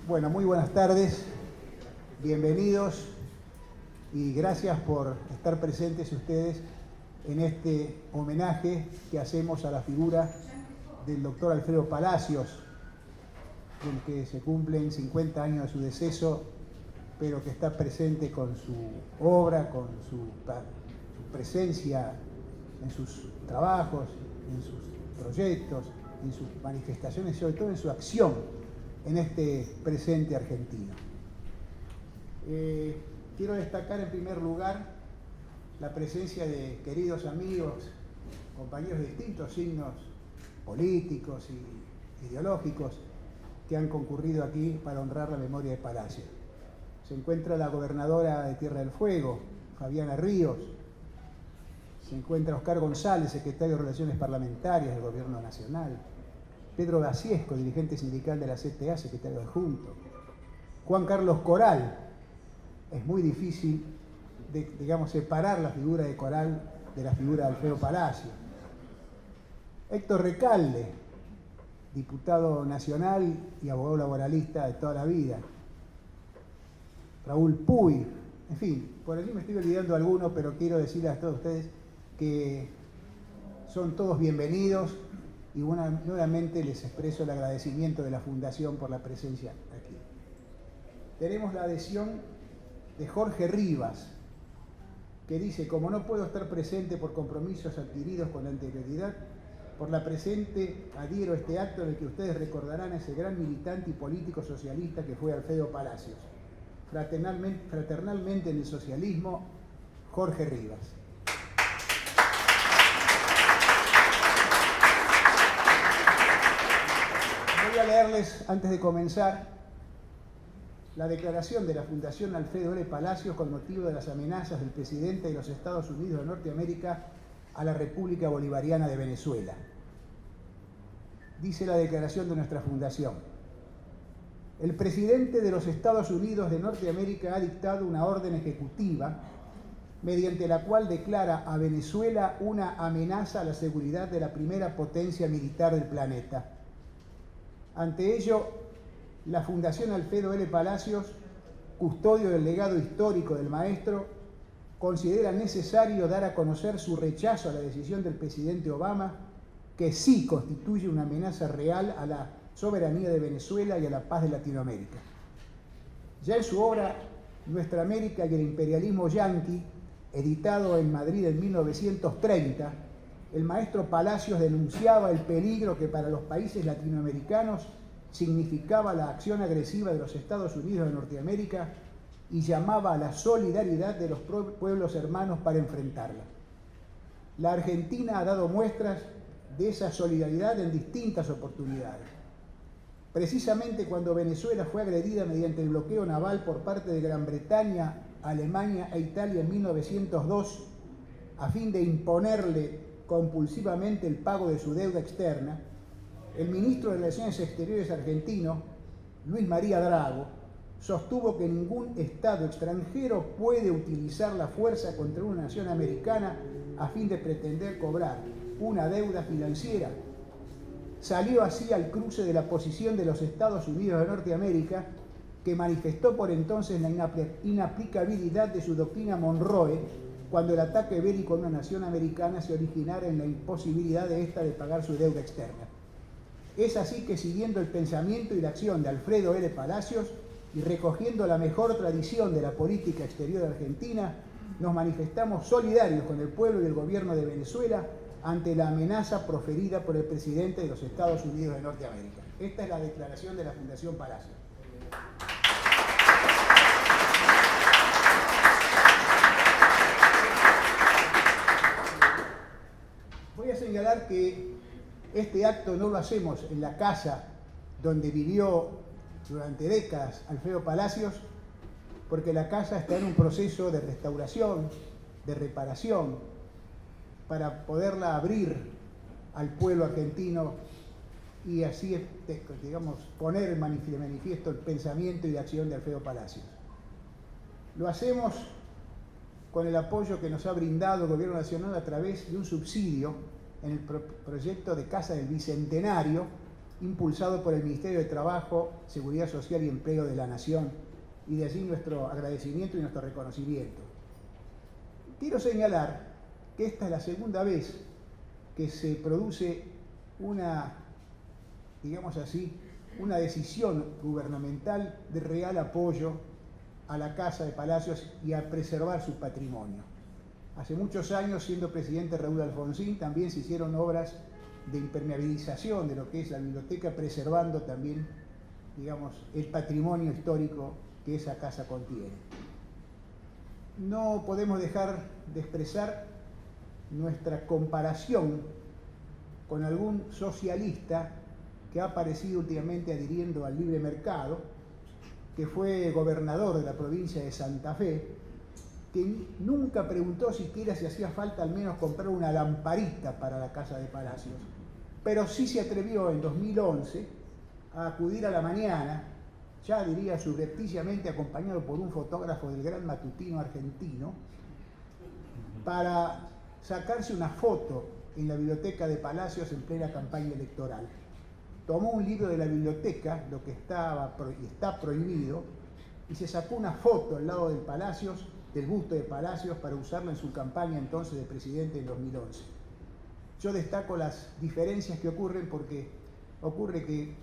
Bueno, muy buenas tardes, bienvenidos y gracias por estar presentes ustedes en este homenaje que hacemos a la figura del doctor Alfredo Palacios, del que se cumplen 50 años de su deceso, pero que está presente con su obra, con su presencia en sus trabajos, en sus proyectos, en sus manifestaciones y sobre todo en su acción en este presente argentino. Quiero destacar en primer lugar la presencia de queridos amigos, compañeros de distintos signos políticos y ideológicos que han concurrido aquí para honrar la memoria de Palacios. Se encuentra la gobernadora de Tierra del Fuego, Fabiana Ríos. Se encuentra Oscar González, secretario de Relaciones Parlamentarias del Gobierno Nacional. Pedro Gaciesco, dirigente sindical de la CTA, secretario adjunto. Juan Carlos Coral. Es muy difícil, separar la figura de Coral de la figura de Alfredo Palacios. Héctor Recalde, diputado nacional y abogado laboralista de toda la vida. Raúl Puy, en fin, por allí me estoy olvidando alguno, pero quiero decirles a todos ustedes que son todos bienvenidos y nuevamente les expreso el agradecimiento de la Fundación por la presencia aquí. Tenemos la adhesión de Jorge Rivas, que dice: como no puedo estar presente por compromisos adquiridos con anterioridad, por la presente adhiero a este acto en el que ustedes recordarán a ese gran militante y político socialista que fue Alfredo Palacios. Fraternalmente en el socialismo, Jorge Rivas. Voy a leerles, antes de comenzar, la declaración de la Fundación Alfredo L. Palacios con motivo de las amenazas del presidente de los Estados Unidos de Norteamérica a la República Bolivariana de Venezuela. Dice la declaración de nuestra fundación: el presidente de los Estados Unidos de Norteamérica ha dictado una orden ejecutiva mediante la cual declara a Venezuela una amenaza a la seguridad de la primera potencia militar del planeta. Ante ello, la Fundación Alfredo L. Palacios, custodio del legado histórico del maestro, considera necesario dar a conocer su rechazo a la decisión del presidente Obama, que sí constituye una amenaza real a la soberanía de Venezuela y a la paz de Latinoamérica. Ya en su obra Nuestra América y el imperialismo yanqui, editado en Madrid en 1930, el maestro Palacios denunciaba el peligro que para los países latinoamericanos significaba la acción agresiva de los Estados Unidos de Norteamérica y llamaba a la solidaridad de los pueblos hermanos para enfrentarla. La Argentina ha dado muestras de esa solidaridad en distintas oportunidades. Precisamente cuando Venezuela fue agredida mediante el bloqueo naval por parte de Gran Bretaña, Alemania e Italia en 1902, a fin de imponerle compulsivamente el pago de su deuda externa, el ministro de Relaciones Exteriores argentino, Luis María Drago, sostuvo que ningún Estado extranjero puede utilizar la fuerza contra una nación americana a fin de pretender cobrar una deuda financiera. Salió así al cruce de la posición de los Estados Unidos de Norteamérica, que manifestó por entonces la inaplicabilidad de su doctrina Monroe cuando el ataque bélico a una nación americana se originara en la imposibilidad de ésta de pagar su deuda externa. Es así que, siguiendo el pensamiento y la acción de Alfredo L. Palacios y recogiendo la mejor tradición de la política exterior argentina, nos manifestamos solidarios con el pueblo y el gobierno de Venezuela ante la amenaza proferida por el presidente de los Estados Unidos de Norteamérica. Esta es la declaración de la Fundación Palacios. Voy a señalar que este acto no lo hacemos en la casa donde vivió durante décadas Alfredo Palacios, porque la casa está en un proceso de restauración, de reparación, para poderla abrir al pueblo argentino y así, poner de manifiesto el pensamiento y la acción de Alfredo Palacios. Lo hacemos con el apoyo que nos ha brindado el Gobierno Nacional a través de un subsidio en el proyecto de Casa del Bicentenario, impulsado por el Ministerio de Trabajo, Seguridad Social y Empleo de la Nación, y de allí nuestro agradecimiento y nuestro reconocimiento. Quiero señalar que esta es la segunda vez que se produce una, digamos así, una decisión gubernamental de real apoyo a la Casa de Palacios y a preservar su patrimonio. Hace muchos años, siendo presidente Raúl Alfonsín, también se hicieron obras de impermeabilización de lo que es la biblioteca, preservando también, digamos, el patrimonio histórico que esa casa contiene. No podemos dejar de expresar nuestra comparación con algún socialista que ha aparecido últimamente adhiriendo al libre mercado, que fue gobernador de la provincia de Santa Fe, que nunca preguntó siquiera si hacía falta al menos comprar una lamparita para la Casa de Palacios, pero sí se atrevió en 2011 a acudir a la mañana, ya diría subrepticiamente acompañado por un fotógrafo del Gran Matutino argentino, para sacarse una foto en la biblioteca de Palacios en plena campaña electoral. Tomó un libro de la biblioteca, lo que está prohibido, y se sacó una foto al lado del Palacios, del busto de Palacios, para usarla en su campaña entonces de presidente en 2011. Yo destaco las diferencias que ocurren porque ocurre que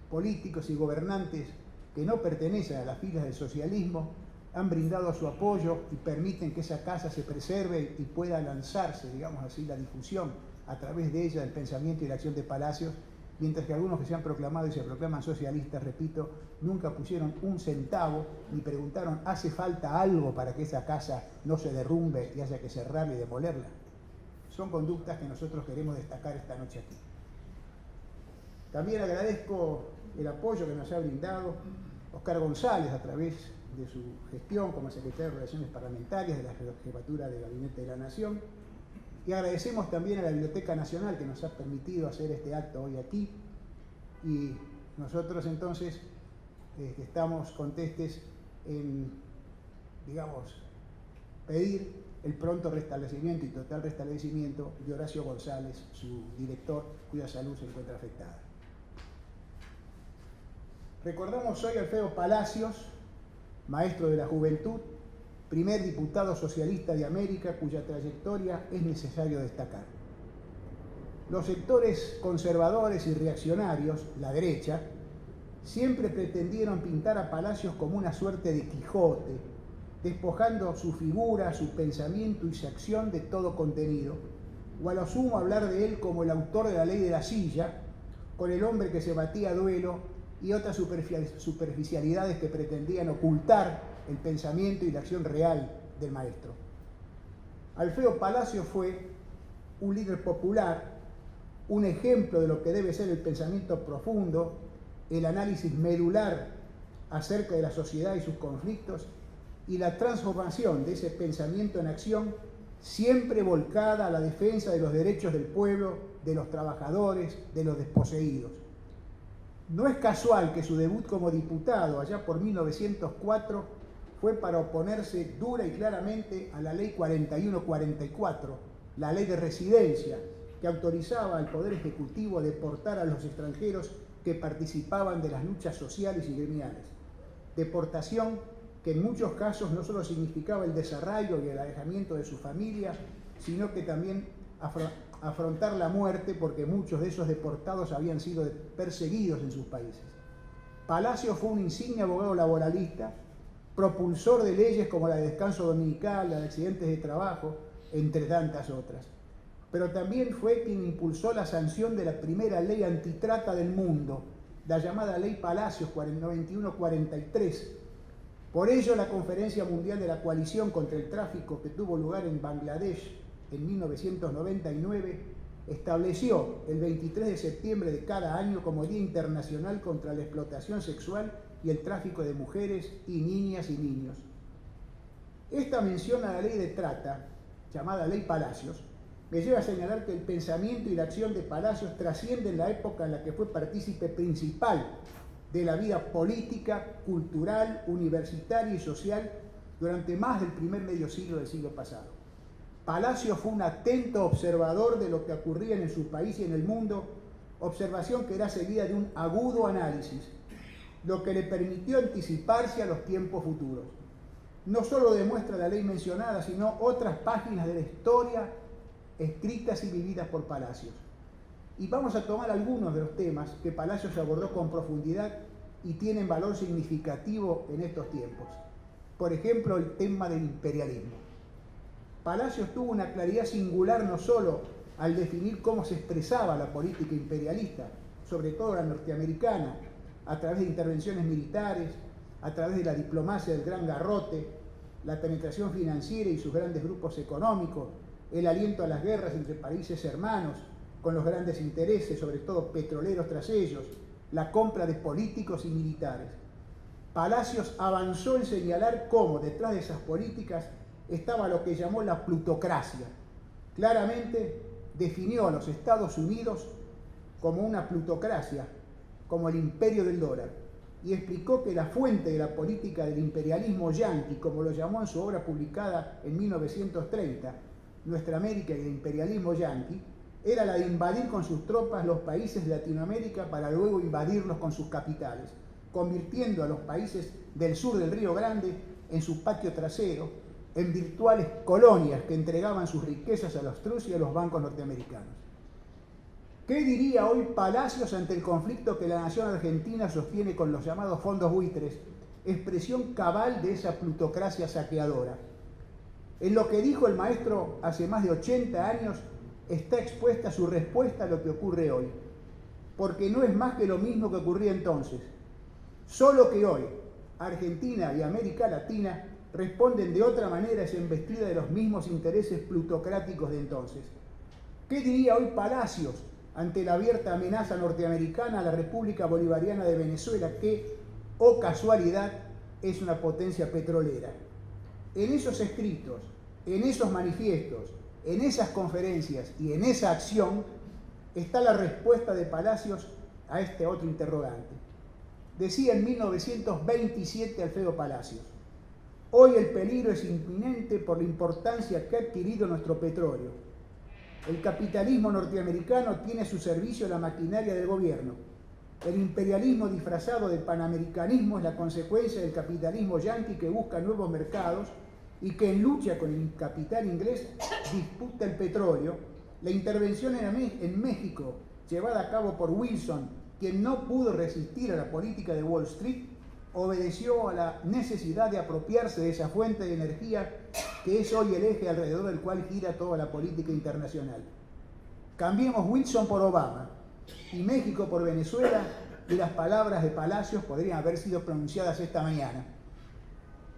políticos y gobernantes que no pertenecen a las filas del socialismo han brindado su apoyo y permiten que esa casa se preserve y pueda lanzarse, digamos así, la difusión a través de ella del pensamiento y la acción de Palacios, mientras que algunos que se han proclamado y se proclaman socialistas, repito, nunca pusieron un centavo ni preguntaron, ¿hace falta algo para que esa casa no se derrumbe y haya que cerrarla y demolerla? Son conductas que nosotros queremos destacar esta noche aquí. También agradezco el apoyo que nos ha brindado Oscar González a través de su gestión como secretario de Relaciones Parlamentarias de la Jefatura de Gabinete de la Nación. Y agradecemos también a la Biblioteca Nacional que nos ha permitido hacer este acto hoy aquí. Y nosotros entonces estamos contestes en, digamos, pedir el pronto restablecimiento y total restablecimiento de Horacio González, su director, cuya salud se encuentra afectada. Recordamos hoy a Alfredo Palacios, maestro de la juventud, primer diputado socialista de América, cuya trayectoria es necesario destacar. Los sectores conservadores y reaccionarios, la derecha, siempre pretendieron pintar a Palacios como una suerte de Quijote, despojando su figura, su pensamiento y su acción de todo contenido, o a lo sumo hablar de él como el autor de la ley de la silla, con el hombre que se batía a duelo y otras superficialidades que pretendían ocultar el pensamiento y la acción real del maestro. Alfredo Palacios fue un líder popular, un ejemplo de lo que debe ser el pensamiento profundo, el análisis medular acerca de la sociedad y sus conflictos y la transformación de ese pensamiento en acción, siempre volcada a la defensa de los derechos del pueblo, de los trabajadores, de los desposeídos. No es casual que su debut como diputado allá por 1904 fue para oponerse dura y claramente a la ley 4144, la ley de residencia, que autorizaba al Poder Ejecutivo a deportar a los extranjeros que participaban de las luchas sociales y gremiales. Deportación que en muchos casos no solo significaba el desarraigo y el alejamiento de su familia, sino que también afrontar la muerte, porque muchos de esos deportados habían sido perseguidos en sus países. Palacios fue un insigne abogado laboralista, propulsor de leyes como la de descanso dominical, la de accidentes de trabajo, entre tantas otras. Pero también fue quien impulsó la sanción de la primera ley antitrata del mundo, la llamada Ley Palacios 9143. Por ello, la Conferencia Mundial de la Coalición contra el Tráfico, que tuvo lugar en Bangladesh en 1999, estableció el 23 de septiembre de cada año como Día Internacional contra la Explotación Sexual y el Tráfico de Mujeres y Niñas y Niños. Esta mención a la ley de trata, llamada Ley Palacios, me lleva a señalar que el pensamiento y la acción de Palacios trascienden la época en la que fue partícipe principal de la vida política, cultural, universitaria y social durante más del primer medio siglo del siglo pasado. Palacios fue un atento observador de lo que ocurría en su país y en el mundo, observación que era seguida de un agudo análisis, lo que le permitió anticiparse a los tiempos futuros. No solo demuestra la ley mencionada, sino otras páginas de la historia escritas y vividas por Palacios. Y vamos a tomar algunos de los temas que Palacios abordó con profundidad y tienen valor significativo en estos tiempos. Por ejemplo, el tema del imperialismo. Palacios tuvo una claridad singular no solo al definir cómo se expresaba la política imperialista, sobre todo la norteamericana, a través de intervenciones militares, a través de la diplomacia del gran garrote, la penetración financiera y sus grandes grupos económicos, el aliento a las guerras entre países hermanos, con los grandes intereses, sobre todo petroleros tras ellos, la compra de políticos y militares. Palacios avanzó en señalar cómo detrás de esas políticas estaba lo que llamó la plutocracia. Claramente definió a los Estados Unidos como una plutocracia, como el imperio del dólar, y explicó que la fuente de la política del imperialismo yanqui, como lo llamó en su obra publicada en 1930, Nuestra América y el imperialismo yanqui, era la de invadir con sus tropas los países de Latinoamérica para luego invadirlos con sus capitales, convirtiendo a los países del sur del Río Grande en su patio trasero, en virtuales colonias que entregaban sus riquezas a los trust y a los bancos norteamericanos. ¿Qué diría hoy Palacios ante el conflicto que la nación argentina sostiene con los llamados fondos buitres, expresión cabal de esa plutocracia saqueadora? En lo que dijo el maestro hace más de 80 años está expuesta su respuesta a lo que ocurre hoy, porque no es más que lo mismo que ocurría entonces, solo que hoy Argentina y América Latina responden de otra manera a esa embestida de los mismos intereses plutocráticos de entonces. ¿Qué diría hoy Palacios ante la abierta amenaza norteamericana a la República Bolivariana de Venezuela, que, oh casualidad, es una potencia petrolera? En esos escritos, en esos manifiestos, en esas conferencias y en esa acción está la respuesta de Palacios a este otro interrogante. Decía en 1927 Alfredo Palacios: hoy el peligro es inminente por la importancia que ha adquirido nuestro petróleo. El capitalismo norteamericano tiene a su servicio la maquinaria del gobierno. El imperialismo disfrazado de panamericanismo es la consecuencia del capitalismo yanqui que busca nuevos mercados y que en lucha con el capital inglés disputa el petróleo. La intervención en México, llevada a cabo por Wilson, quien no pudo resistir a la política de Wall Street, obedeció a la necesidad de apropiarse de esa fuente de energía que es hoy el eje alrededor del cual gira toda la política internacional. Cambiemos Wilson por Obama y México por Venezuela, y las palabras de Palacios podrían haber sido pronunciadas esta mañana.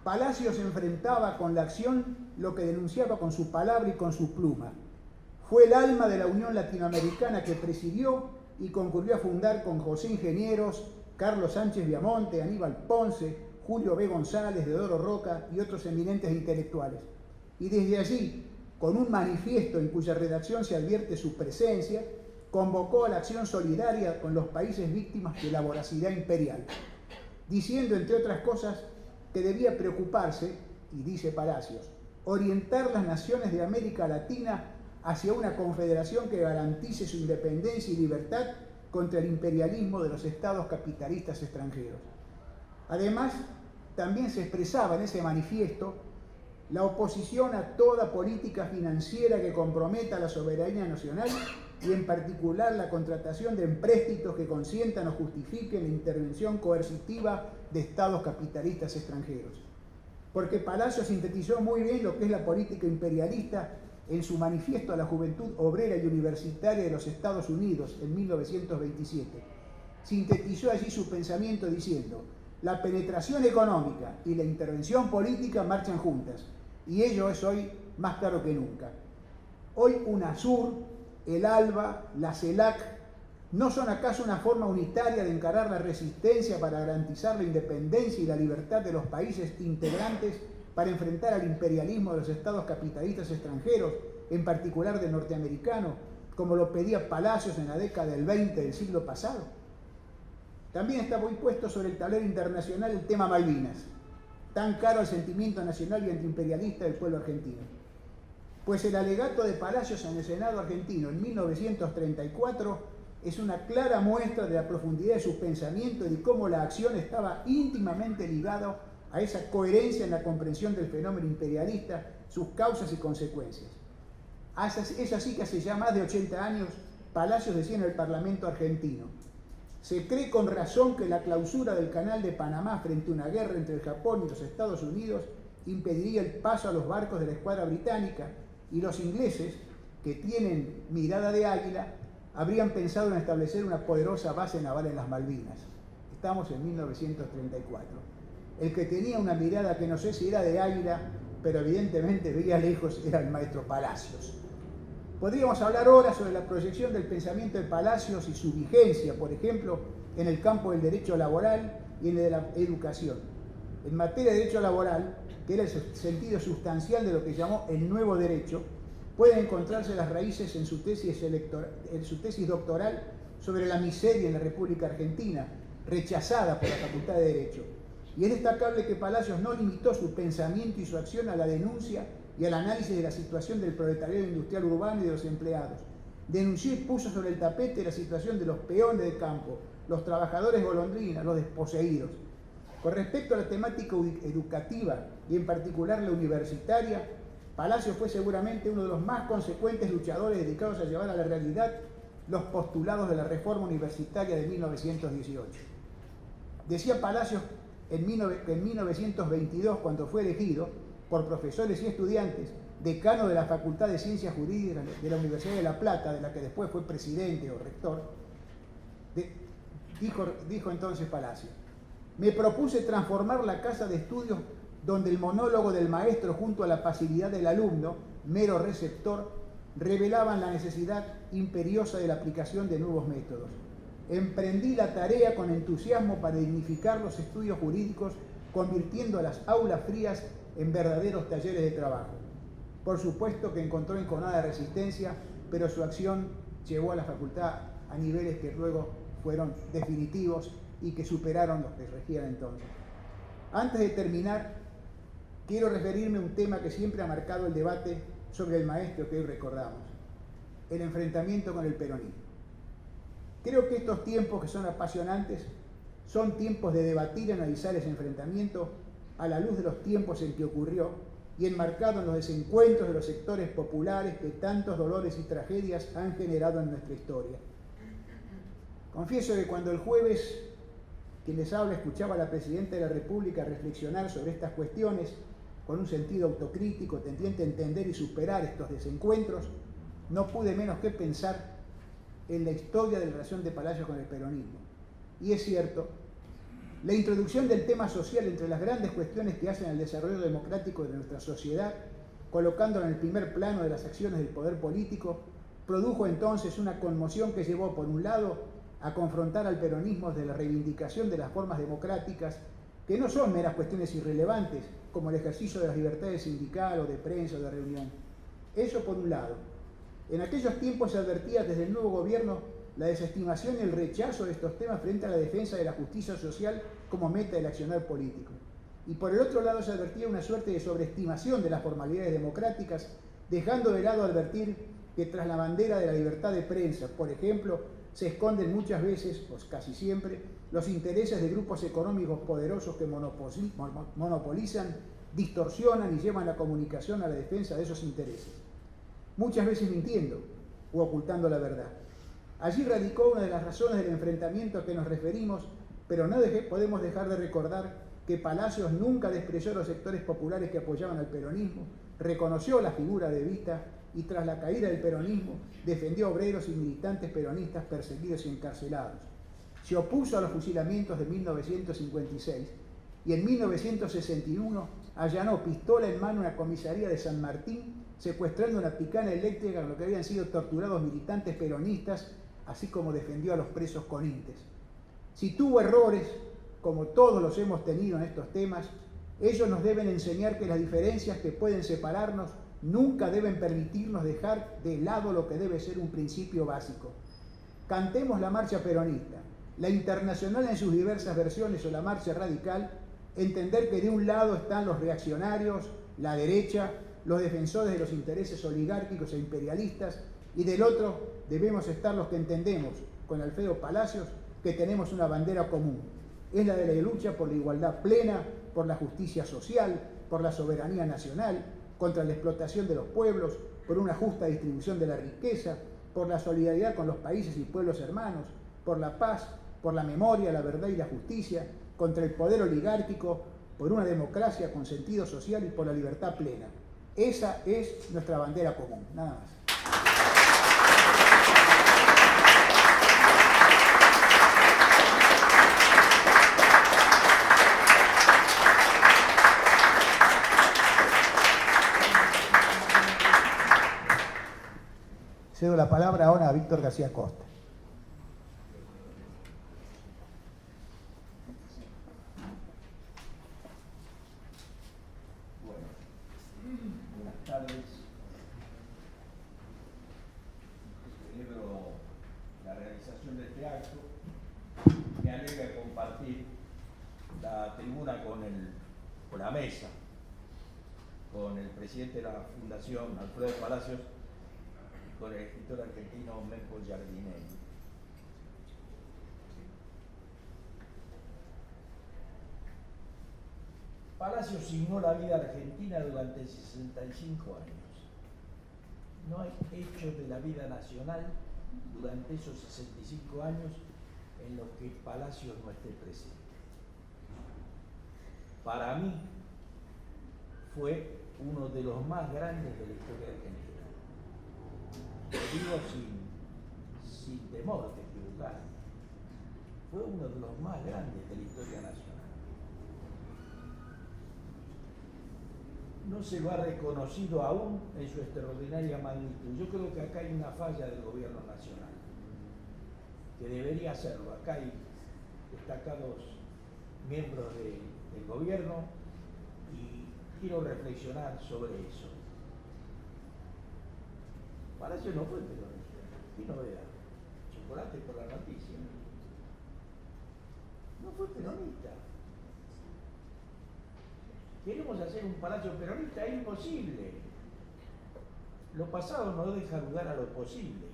Palacios enfrentaba con la acción lo que denunciaba con su palabra y con su pluma. Fue el alma de la Unión Latinoamericana que presidió y concurrió a fundar con José Ingenieros, Carlos Sánchez Viamonte, Aníbal Ponce, Julio B. González, Deodoro Roca y otros eminentes intelectuales. Y desde allí, con un manifiesto en cuya redacción se advierte su presencia, convocó a la acción solidaria con los países víctimas de la voracidad imperial, diciendo, entre otras cosas, que debía preocuparse, y dice Palacios, orientar las naciones de América Latina hacia una confederación que garantice su independencia y libertad contra el imperialismo de los estados capitalistas extranjeros. Además, también se expresaba en ese manifiesto la oposición a toda política financiera que comprometa la soberanía nacional y en particular la contratación de empréstitos que consientan o justifiquen la intervención coercitiva de estados capitalistas extranjeros. Porque Palacios sintetizó muy bien lo que es la política imperialista en su manifiesto a la juventud obrera y universitaria de los Estados Unidos en 1927. Sintetizó allí su pensamiento diciendo: la penetración económica y la intervención política marchan juntas, y ello es hoy más claro que nunca. Hoy UNASUR, el ALBA, la CELAC, ¿no son acaso una forma unitaria de encarar la resistencia para garantizar la independencia y la libertad de los países integrantes para enfrentar al imperialismo de los estados capitalistas extranjeros, en particular del norteamericano, como lo pedía Palacios en la década del 20 del siglo pasado? También está muy puesto sobre el tablero internacional el tema Malvinas, tan caro al sentimiento nacional y antiimperialista del pueblo argentino. Pues el alegato de Palacios en el Senado argentino en 1934 es una clara muestra de la profundidad de su pensamiento y de cómo la acción estaba íntimamente ligada a esa coherencia en la comprensión del fenómeno imperialista, sus causas y consecuencias. Es así que hace ya más de 80 años Palacios decía en el Parlamento argentino: se cree con razón que la clausura del Canal de Panamá frente a una guerra entre el Japón y los Estados Unidos impediría el paso a los barcos de la escuadra británica, y los ingleses, que tienen mirada de águila, habrían pensado en establecer una poderosa base naval en las Malvinas. Estamos en 1934. El que tenía una mirada que no sé si era de águila, pero evidentemente veía lejos, era el maestro Palacios. Podríamos hablar ahora sobre la proyección del pensamiento de Palacios y su vigencia, por ejemplo, en el campo del derecho laboral y en el de la educación. En materia de derecho laboral, que era el sentido sustancial de lo que llamó el nuevo derecho, pueden encontrarse las raíces en su tesis doctoral sobre la miseria en la República Argentina, rechazada por la Facultad de Derecho. Y es destacable que Palacios no limitó su pensamiento y su acción a la denuncia y al análisis de la situación del proletariado industrial urbano y de los empleados. Denunció y puso sobre el tapete la situación de los peones de campo, los trabajadores golondrinas, los desposeídos. Con respecto a la temática educativa y en particular la universitaria, Palacios fue seguramente uno de los más consecuentes luchadores dedicados a llevar a la realidad los postulados de la reforma universitaria de 1918. Decía Palacios en 1922, cuando fue elegido por profesores y estudiantes decano de la Facultad de Ciencias Jurídicas de la Universidad de La Plata, de la que después fue presidente o rector, dijo entonces Palacios: me propuse transformar la casa de estudios donde el monólogo del maestro junto a la pasividad del alumno, mero receptor, revelaban la necesidad imperiosa de la aplicación de nuevos métodos. Emprendí la tarea con entusiasmo para dignificar los estudios jurídicos, convirtiendo a las aulas frías en verdaderos talleres de trabajo. Por supuesto que encontró enconada resistencia, pero su acción llevó a la facultad a niveles que luego fueron definitivos y que superaron los que regían entonces. Antes de terminar, quiero referirme a un tema que siempre ha marcado el debate sobre el maestro que hoy recordamos: el enfrentamiento con el peronismo. Creo que estos tiempos, que son apasionantes, son tiempos de debatir y analizar ese enfrentamiento a la luz de los tiempos en que ocurrió y enmarcado en los desencuentros de los sectores populares que tantos dolores y tragedias han generado en nuestra historia. Confieso que cuando el jueves quien les habla escuchaba a la Presidenta de la República reflexionar sobre estas cuestiones con un sentido autocrítico tendiente a entender y superar estos desencuentros, no pude menos que pensar en la historia de la relación de Palacios con el peronismo. Y es cierto, la introducción del tema social entre las grandes cuestiones que hacen al desarrollo democrático de nuestra sociedad, colocándolo en el primer plano de las acciones del poder político, produjo entonces una conmoción que llevó, por un lado, a confrontar al peronismo de la reivindicación de las formas democráticas, que no son meras cuestiones irrelevantes, como el ejercicio de las libertades sindical o de prensa o de reunión. Eso por un lado. En aquellos tiempos se advertía desde el nuevo gobierno la desestimación y el rechazo de estos temas frente a la defensa de la justicia social como meta del accionar político. Y por el otro lado se advertía una suerte de sobreestimación de las formalidades democráticas, dejando de lado advertir que tras la bandera de la libertad de prensa, por ejemplo, se esconden muchas veces, pues casi siempre, los intereses de grupos económicos poderosos que monopolizan, distorsionan y llevan la comunicación a la defensa de esos intereses, muchas veces mintiendo o ocultando la verdad. Allí radicó una de las razones del enfrentamiento a que nos referimos, pero no podemos dejar de recordar que Palacios nunca despreció a los sectores populares que apoyaban al peronismo, reconoció la figura de Evita y tras la caída del peronismo defendió a obreros y militantes peronistas perseguidos y encarcelados. Se opuso a los fusilamientos de 1956 y en 1961 allanó pistola en mano una comisaría de San Martín, secuestrando una picana eléctrica con lo que habían sido torturados militantes peronistas, así como defendió a los presos conintes. Si tuvo errores, como todos los hemos tenido en estos temas, ellos nos deben enseñar que las diferencias que pueden separarnos nunca deben permitirnos dejar de lado lo que debe ser un principio básico. Cantemos la marcha peronista, la internacional en sus diversas versiones o la marcha radical, entender que de un lado están los reaccionarios, la derecha, los defensores de los intereses oligárquicos e imperialistas, y del otro debemos estar los que entendemos con Alfredo Palacios que tenemos una bandera común. Es la de la lucha por la igualdad plena, por la justicia social, por la soberanía nacional, contra la explotación de los pueblos, por una justa distribución de la riqueza, por la solidaridad con los países y pueblos hermanos, por la paz, por la memoria, la verdad y la justicia, contra el poder oligárquico, por una democracia con sentido social y por la libertad plena. Esa es nuestra bandera común, nada más. Cedo la palabra ahora a Víctor García Costa. Bueno, buenas tardes. Celebro la realización de este acto. Me alegra compartir la tribuna con la mesa, con el presidente de la Fundación, Alfredo Palacios, con el escritor argentino Melco Giardinelli. Palacios signó la vida argentina durante 65 años. No hay hechos de la vida nacional durante esos 65 años en los que Palacios no esté presente. Para mí fue uno de los más grandes de la historia argentina. Lo digo sin temor de equivocarme. Fue uno de los más grandes de la historia nacional. No se lo ha reconocido aún en su extraordinaria magnitud. Yo creo que acá hay una falla del gobierno nacional, que debería hacerlo. Acá hay destacados miembros del gobierno y quiero reflexionar sobre eso. Palacio no fue peronista. ¿Qué novedad? Chocolate por la noticia. No fue peronista. Queremos hacer un palacio peronista, es imposible. Lo pasado no deja dudar a lo posible.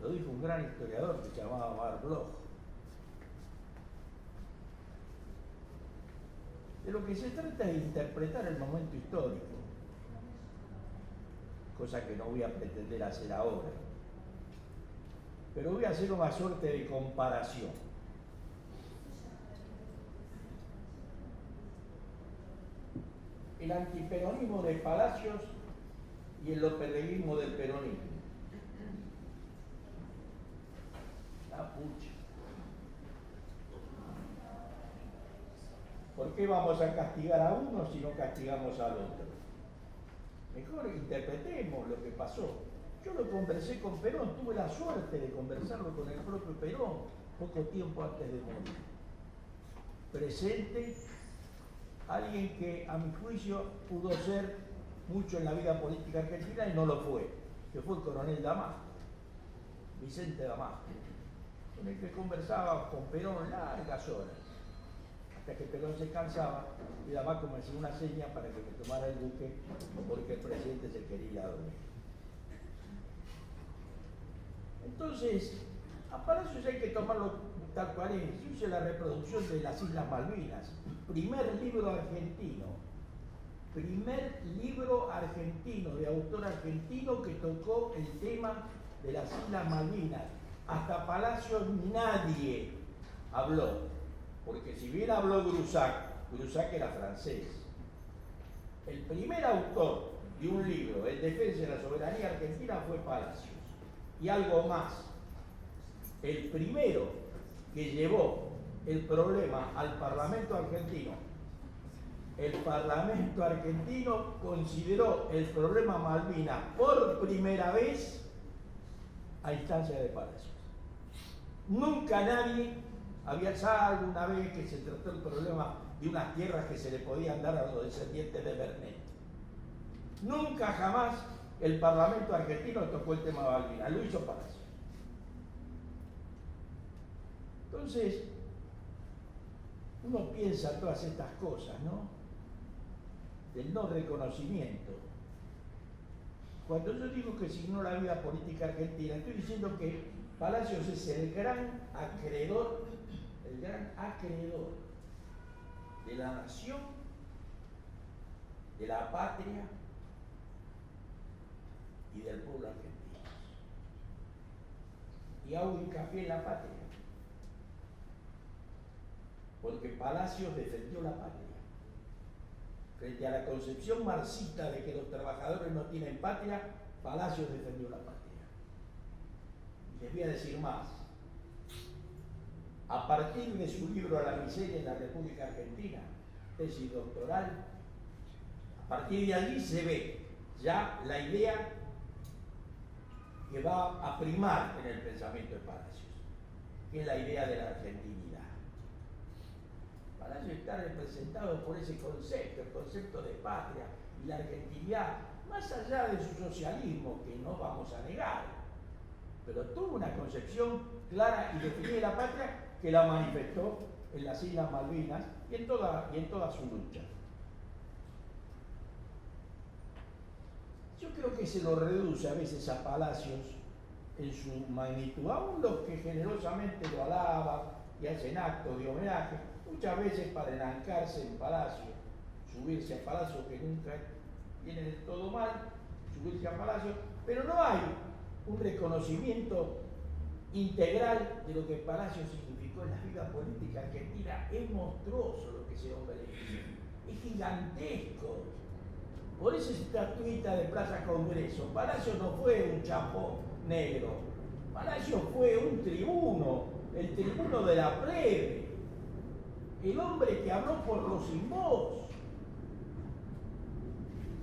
Lo dijo un gran historiador que se llamaba Mar Bloch. De lo que se trata es de interpretar el momento histórico, cosa que no voy a pretender hacer ahora, pero voy a hacer una suerte de comparación. El antiperonismo de Palacios y el lopereguismo del peronismo. La pucha. ¿Por qué vamos a castigar a uno si no castigamos al otro? Mejor interpretemos lo que pasó. Yo lo conversé con Perón, tuve la suerte de conversarlo con el propio Perón poco tiempo antes de morir. Presente, alguien que a mi juicio pudo ser mucho en la vida política argentina y no lo fue, que fue el coronel Damasco, Vicente Damasco, con el que conversaba con Perón largas horas, hasta que Perón se cansaba y Damasco me hacía una seña para que me tomara el buque porque el presidente se quería ir a dormir. Entonces, a Palacios hay que tomarlo tal cual es. Yo hice la reproducción de las Islas Malvinas, primer libro argentino de autor argentino que tocó el tema de las Islas Malvinas. Hasta Palacios nadie habló, porque si bien habló Grusac era francés. El primer autor de un libro en defensa de la soberanía argentina fue Palacios. Y algo más, el primero que llevó el problema al Parlamento argentino. El Parlamento argentino consideró el problema Malvinas por primera vez a instancia de Palacios. Nunca nadie había, salvo una vez que se trató el problema de unas tierras que se le podían dar a los descendientes de Bernet. Nunca jamás el Parlamento argentino tocó el tema de Malvinas, lo hizo Palacios. Entonces, uno piensa todas estas cosas, ¿no? Del no reconocimiento. Cuando yo digo que signó la vida política argentina, estoy diciendo que Palacios es el gran acreedor de la nación, de la patria y del pueblo argentino. Y hago hincapié en la patria, porque Palacios defendió la patria. Frente a la concepción marxista de que los trabajadores no tienen patria, Palacios defendió la patria. Y les voy a decir más. A partir de su libro La miseria en la República Argentina, tesis doctoral, a partir de allí se ve ya la idea que va a primar en el pensamiento de Palacios, que es la idea de la argentinidad. Palacios está representado por ese concepto, el concepto de patria y la argentinidad, más allá de su socialismo, que no vamos a negar, pero tuvo una concepción clara y definida de la patria que la manifestó en las Islas Malvinas y en toda su lucha. Yo creo que se lo reduce a veces a Palacios en su magnitud, aún los que generosamente lo alaban y hacen actos de homenaje, muchas veces para enancarse en Palacio, subirse a Palacio, que nunca viene del todo mal, subirse a Palacio, pero no hay un reconocimiento integral de lo que Palacio significó en la vida política argentina. Es monstruoso lo que ese hombre hizo, es gigantesco. Por esa estatuita de Plaza Congreso, Palacio no fue un chapo negro, Palacio fue un tribuno, el tribuno de la plebe, el hombre que habló por los sin voz.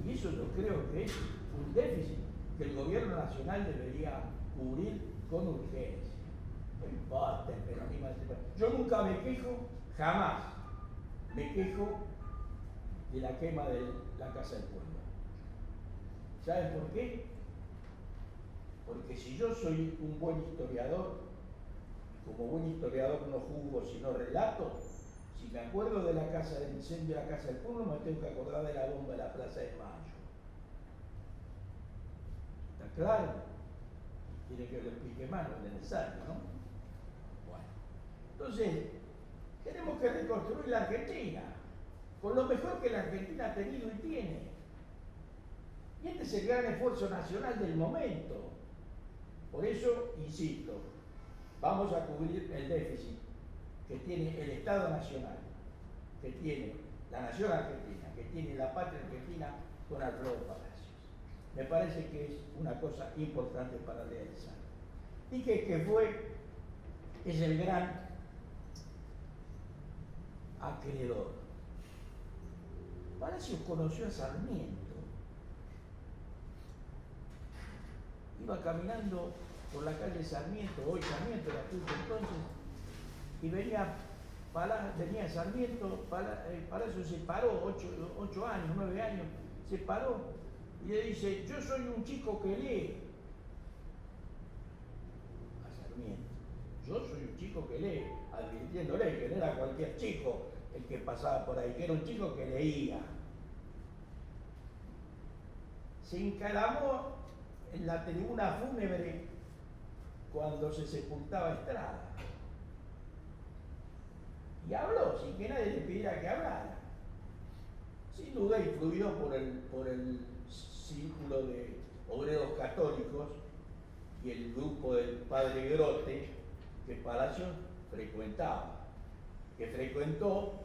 Y eso yo creo que es un déficit que el gobierno nacional debería cubrir con urgencia. No importa el peronismo. Yo nunca me quejo, jamás me quejo de la quema de la Casa del Pueblo. ¿Saben por qué? Porque si yo soy un buen historiador, como buen historiador no juzgo sino relato, si me acuerdo de la casa del incendio de la Casa del Pueblo, me tengo que acordar de la bomba de la Plaza de Mayo. ¿Está claro? Quiere que lo explique más, no es necesario, ¿no? Bueno, entonces, tenemos que reconstruir la Argentina, con lo mejor que la Argentina ha tenido y tiene. Y este es el gran esfuerzo nacional del momento. Por eso, insisto, vamos a cubrir el déficit que tiene el Estado Nacional, que tiene la Nación Argentina, que tiene la patria argentina con Alfredo Palacios. Me parece que es una cosa importante para realizar. Y que es el gran acreedor. Palacios conoció a Sarmiento. Iba caminando por la calle Sarmiento, hoy Sarmiento era justo entonces, y venía Sarmiento, Palacios se paró, 8 años, 9 años, se paró y le dice: yo soy un chico que lee. A Sarmiento, yo soy un chico que lee, advirtiéndole que no era cualquier chico el que pasaba por ahí, que era un chico que leía. Se encaramó en la tribuna fúnebre cuando se sepultaba Estrada. Y habló sin que nadie le pidiera que hablara. Sin duda influido por el círculo de obreros católicos y el grupo del padre Grote que Palacios frecuentaba. Que frecuentó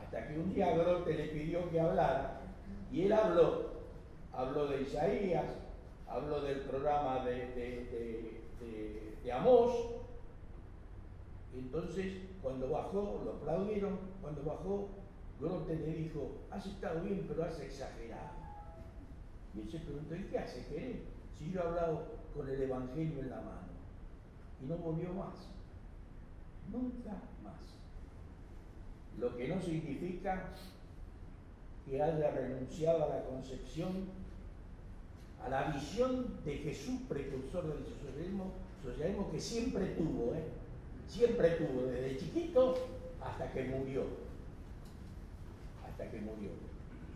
hasta que un día Grote le pidió que hablara y él habló. Habló de Isaías, habló del programa de Amós. Entonces, cuando bajó, lo aplaudieron. Cuando bajó, Grote le dijo: has estado bien, pero has exagerado. Y él se preguntó: ¿y qué hace querer? Si yo he hablado con el Evangelio en la mano. Y no volvió más. Nunca más. Lo que no significa que haya renunciado a la concepción, a la visión de Jesús, precursor del socialismo que siempre tuvo, desde chiquito hasta que murió.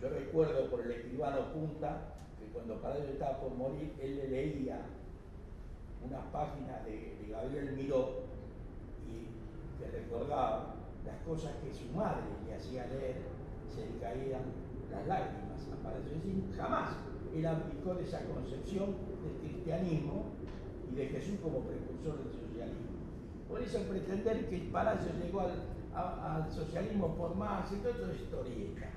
Yo recuerdo por el escribano Punta que cuando Palacios estaba por morir, él le leía unas páginas de Gabriel Miró y que recordaba las cosas que su madre le hacía leer, se le caían las lágrimas a Palacio. Es decir, jamás él abdicó de esa concepción del cristianismo y de Jesús como precursor del socialismo. Por eso pretender que Palacio llegó al socialismo por más, esto es historieta.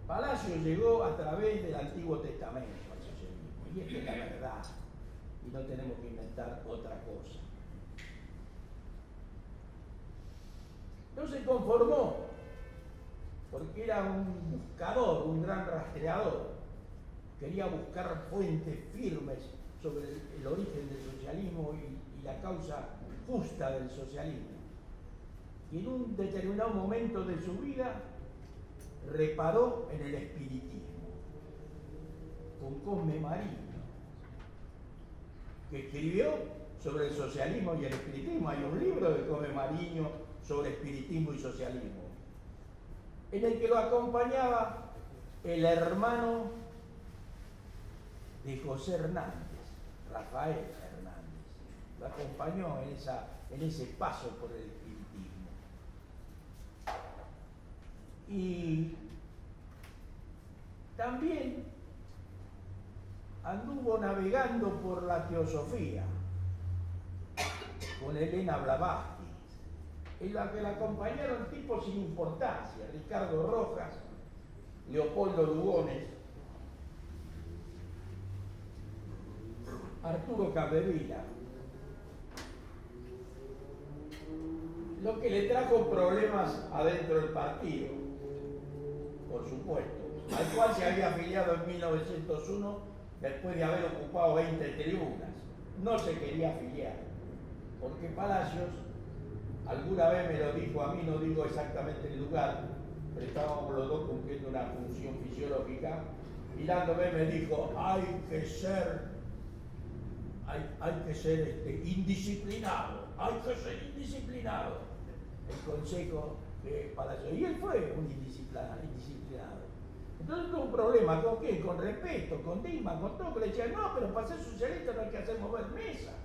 Palacio llegó a través del Antiguo Testamento al socialismo, y esta es la verdad, y no tenemos que inventar otra cosa. No se conformó, porque era un buscador, un gran rastreador. Quería buscar fuentes firmes sobre el origen del socialismo y la causa justa del socialismo. Y en un determinado momento de su vida reparó en el espiritismo, con Cosme Mariño, que escribió sobre el socialismo y el espiritismo. Hay un libro de Cosme Mariño sobre espiritismo y socialismo, en el que lo acompañaba el hermano de José Hernández, Rafael Hernández. Lo acompañó en ese paso por el espiritismo. Y también anduvo navegando por la teosofía con Elena Blavatsky, en la que la acompañaron tipos sin importancia: Ricardo Rojas, Leopoldo Lugones, Arturo Capdevila, lo que le trajo problemas adentro del partido, por supuesto, al cual se había afiliado en 1901 después de haber ocupado 20 tribunas. No se quería afiliar, porque Palacios alguna vez me lo dijo a mí, no digo exactamente el lugar, pero estábamos los dos cumpliendo una función fisiológica, mirándome me dijo: hay que ser indisciplinado, hay que ser indisciplinado. El consejo de Palacios. Y él fue un indisciplinado. Entonces tuvo un problema, ¿con qué? Con respeto, con Dima, con todo, que le decían: no, pero para ser socialista no hay que hacer mover mesas.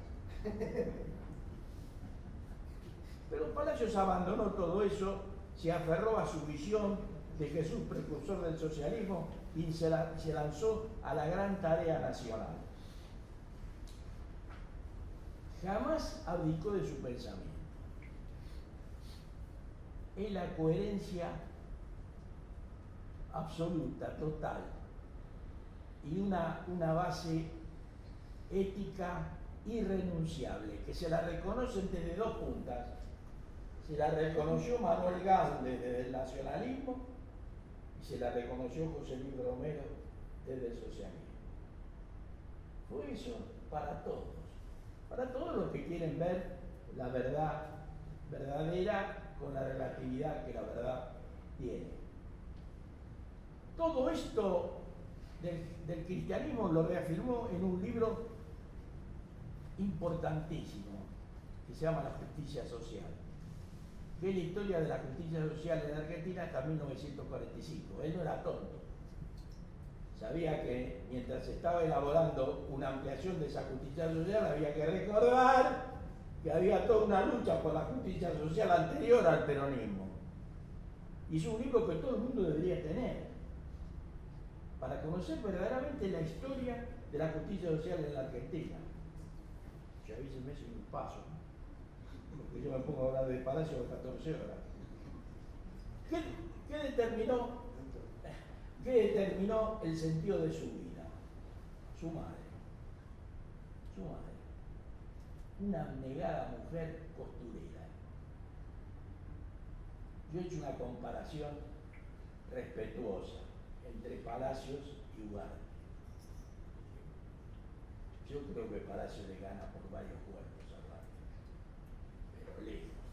Pero Palacios abandonó todo eso, se aferró a su visión de Jesús, precursor del socialismo, y se lanzó a la gran tarea nacional. Jamás abdicó de su pensamiento. Es la coherencia absoluta, total, y una base ética irrenunciable, que se la reconocen desde dos puntas. Se la reconoció Manuel Gaulle desde el nacionalismo y se la reconoció José Luis Bromero desde el socialismo. Fue eso para todos los que quieren ver la verdad verdadera con la relatividad que la verdad tiene. Todo esto del cristianismo lo reafirmó en un libro importantísimo que se llama La Justicia Social, que es la historia de la justicia social en Argentina hasta 1945. Él no era tonto. Sabía que mientras se estaba elaborando una ampliación de esa justicia social había que recordar que había toda una lucha por la justicia social anterior al peronismo. Y es un libro que todo el mundo debería tener para conocer verdaderamente la historia de la justicia social en la Argentina. Ya avísenme si me paso, porque yo me pongo a hablar de Palacio de 14 horas. ¿Qué determinó el sentido de su vida? Su madre. Una abnegada mujer costurera. Yo he hecho una comparación respetuosa entre Palacios y Ugarte. Yo creo que Palacios le gana por varios puestos a Ugarte, pero lejos,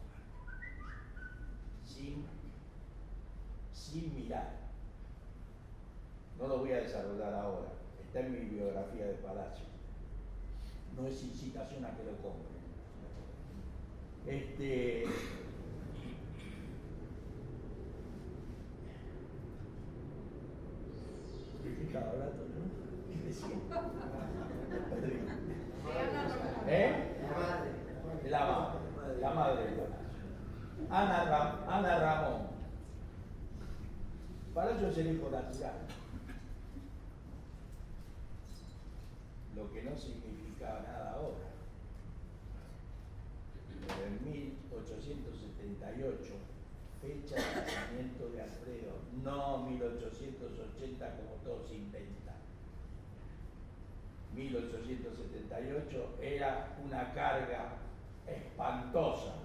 sin mirar. No lo voy a desarrollar ahora, está en mi biografía de Palacios. No es incitación a que lo compren. ¿Qué estaba hablando, no? ¿Qué decía? Perdí. ¿Eh? La madre del Palacio. Ana Ramón. Palacio es el hijo natural. Lo que no significaba nada ahora. Pero en 1878, fecha de nacimiento de Alfredo, no 1880 como todos inventan. 1878 era una carga espantosa,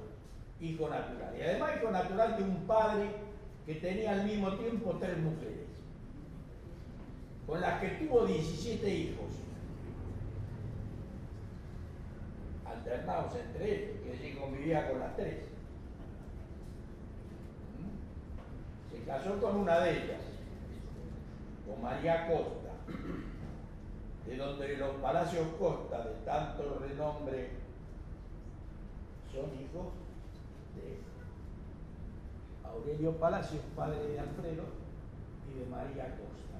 hijo natural. Y además hijo natural de un padre que tenía al mismo tiempo 3 mujeres, con las que tuvo 17 hijos, alternados entre ellos, que allí convivía con las 3. Se casó con una de ellas, con María Costa, de donde los Palacios Costa, de tanto renombre, son hijos de Aurelio Palacios, padre de Alfredo, y de María Costa.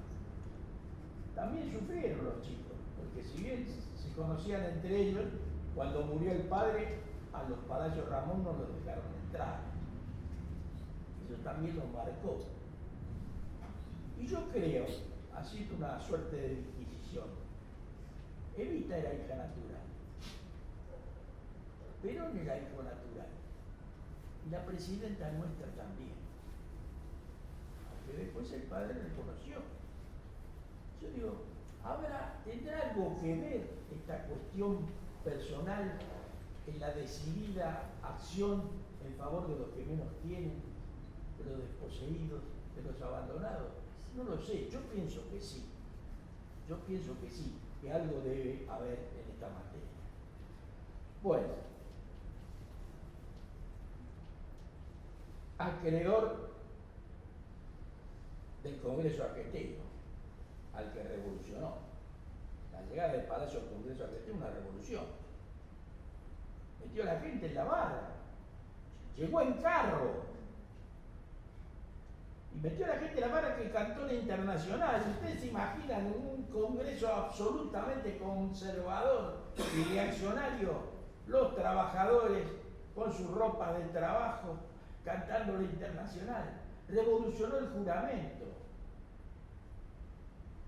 También sufrieron los chicos, porque si bien se conocían entre ellos, cuando murió el padre, a los Palacios Ramón no los dejaron entrar. Eso también los marcó. Y yo creo, haciendo una suerte de disquisición, Evita era hija natural, Perón era hijo natural, y la presidenta nuestra también, aunque después el padre reconoció. Yo digo, ¿tendrá algo que ver esta cuestión personal en la decidida acción en favor de los que menos tienen, de los desposeídos, de los abandonados? No lo sé, yo pienso que sí. Que algo debe haber en esta materia. Bueno, acreedor del Congreso Argentino, al que revolucionó. La llegada del Palacio al Congreso Argentino, una revolución. Metió a la gente en la barra, llegó en carro, y metió a la gente en la barra que cantó la Internacional. Ustedes se imaginan un congreso absolutamente conservador y reaccionario, los trabajadores con sus ropas de trabajo cantando la Internacional. Revolucionó el juramento.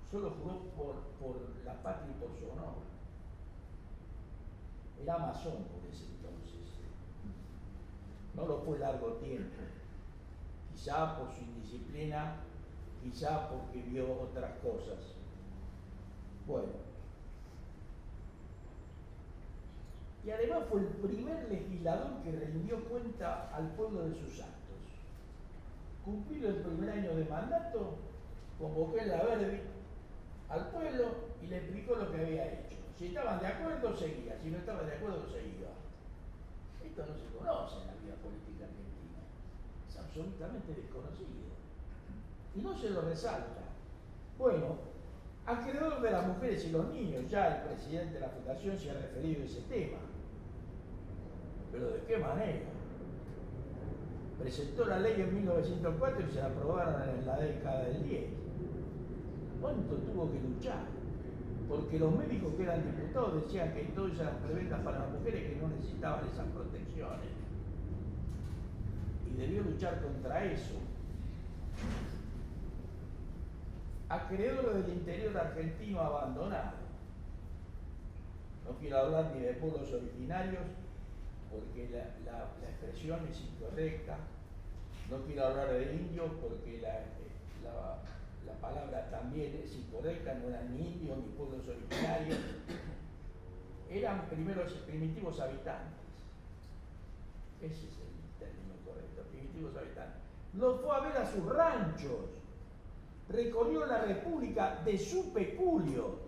Solo juró por la patria y por su honor. Era masón por ese entonces. No lo fue largo tiempo. Quizá por su indisciplina, quizá porque vio otras cosas. Bueno. Y además fue el primer legislador que rindió cuenta al pueblo de sus actos. Cumplido el primer año de mandato, convocó en la Verdi al pueblo y le explicó lo que había hecho. Si estaban de acuerdo, seguía. Si no estaban de acuerdo, seguía. Esto no se conoce en la vida política argentina. Es absolutamente desconocido. Y no se lo resalta. Bueno, alrededor de las mujeres y los niños, ya el presidente de la Fundación se ha referido a ese tema. Pero ¿de qué manera? Presentó la ley en 1904 y se la aprobaron en la década del 10. ¿Cuánto tuvo que luchar? Porque los médicos que eran diputados decían que todas eran preventas para las mujeres que no necesitaban esas protecciones. Y debió luchar contra eso. Acreedor del interior argentino abandonado. No quiero hablar ni de pueblos originarios, porque la expresión es incorrecta. No quiero hablar de indios, porque la palabra también es incorrecta, no eran ni indios ni pueblos originarios. Eran primeros primitivos habitantes. Ese es el término correcto, primitivos habitantes. Los fue a ver a sus ranchos. Recorrió la República de su peculio.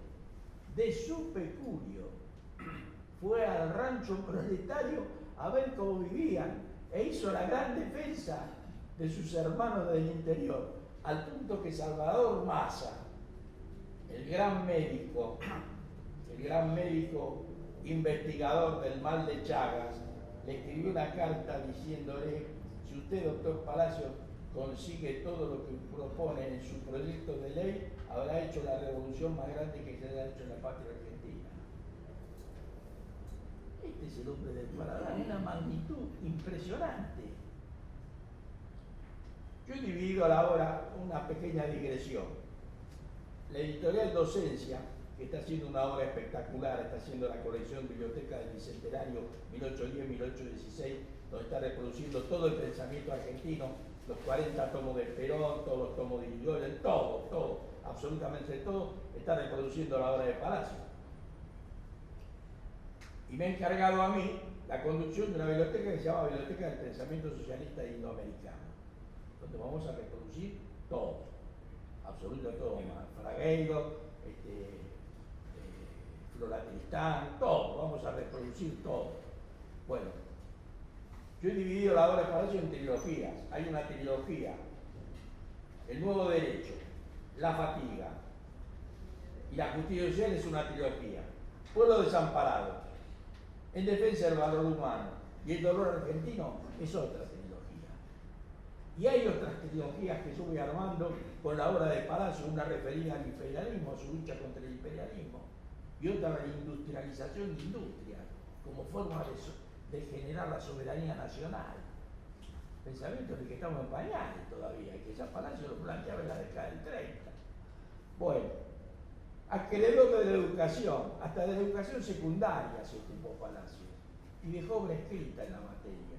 Fue al rancho proletario a ver cómo vivían e hizo la gran defensa de sus hermanos del interior, al punto que Salvador Massa, el gran médico investigador del mal de Chagas, le escribió una carta diciéndole: si usted, doctor Palacios, consigue todo lo que propone en su proyecto de ley, habrá hecho la revolución más grande que se haya hecho en la patria argentina. Este es el hombre del paladar, una magnitud impresionante. Yo he dividido ahora una pequeña digresión. La editorial Docencia, que está haciendo una obra espectacular, está haciendo la colección Biblioteca del Bicentenario 1810-1816, donde está reproduciendo todo el pensamiento argentino, los 40 tomos de Perón, todos los tomos de Irigoyen, todo, absolutamente todo, está reproduciendo la obra de Palacio. Y me ha encargado a mí la conducción de una biblioteca que se llama Biblioteca del Pensamiento Socialista Indoamericano, donde vamos a reproducir todo, absolutamente todo, Fragueiro, Flora Tristán, todo, vamos a reproducir todo. Bueno, yo he dividido la obra de Palacio en trilogías. Hay una trilogía, El Nuevo Derecho, La Fatiga y La Justicia Social es una trilogía. Pueblo Desamparado, En Defensa del Valor Humano y El Dolor Argentino es otra trilogía. Y hay otras trilogías que yo voy armando con la obra de Palacio, una referida al imperialismo, a su lucha contra el imperialismo, y otra a la industrialización de industrias como forma de generar la soberanía nacional. Pensamiento en el que estamos en pañales todavía, y que ya Palacio lo planteaba en la década del 30. Bueno, acreedor de la educación, hasta de la educación secundaria se ocupó Palacio, y dejó obra escrita en la materia.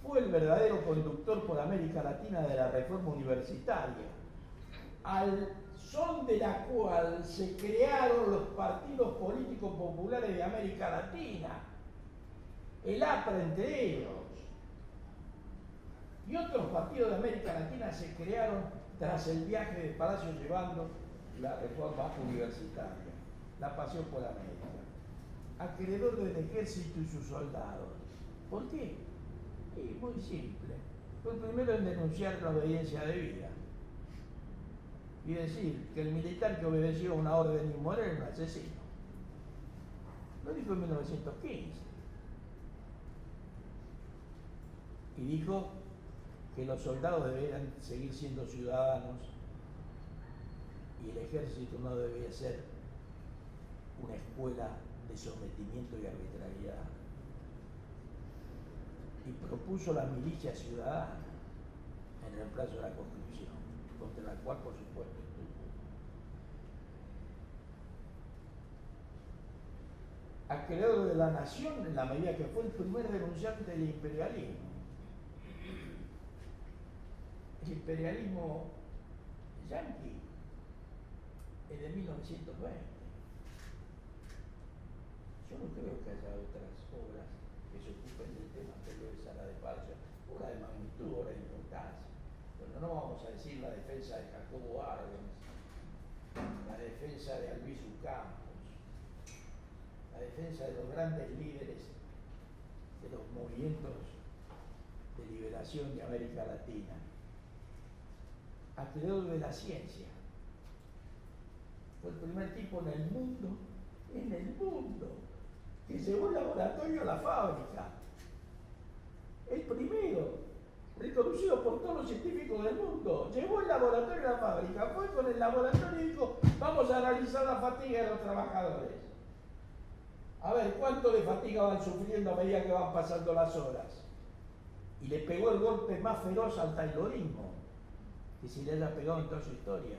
Fue el verdadero conductor por América Latina de la reforma universitaria, al son de la cual se crearon los partidos políticos populares de América Latina, el APRA entre ellos, y otros partidos de América Latina se crearon tras el viaje de Palacio llevando la reforma universitaria, la pasión por América. Acreedor del ejército y sus soldados. ¿Por qué? Muy simple. Fue el primero en denunciar la obediencia debida y decir que el militar que obedeció una orden inmoral era un asesino. Lo dijo en 1915. Y dijo que los soldados deberían seguir siendo ciudadanos y el ejército no debía ser una escuela de sometimiento y arbitrariedad. Y propuso la milicia ciudadana en reemplazo de la Constitución, contra la cual por supuesto estuvo. Acreedor de la nación en la medida que fue el primer denunciante del imperialismo. El imperialismo yanqui es de 1920. Yo no creo que haya otras obras que se ocupen del tema anteriores a la de Palacio, obra de magnitud, obra de importancia. Bueno, no vamos a decir la defensa de Jacobo Arbenz, la defensa de Albizu Campos, la defensa de los grandes líderes de los movimientos de liberación de América Latina. Acreedor de la ciencia. Fue el primer tipo en el mundo, que llevó el laboratorio a la fábrica. El primero, reconocido por todos los científicos del mundo, llevó el laboratorio a la fábrica, fue con el laboratorio y dijo, vamos a analizar la fatiga de los trabajadores. A ver, ¿cuánto de fatiga van sufriendo a medida que van pasando las horas? Y le pegó el golpe más feroz al taylorismo que se le haya pegado en toda su historia.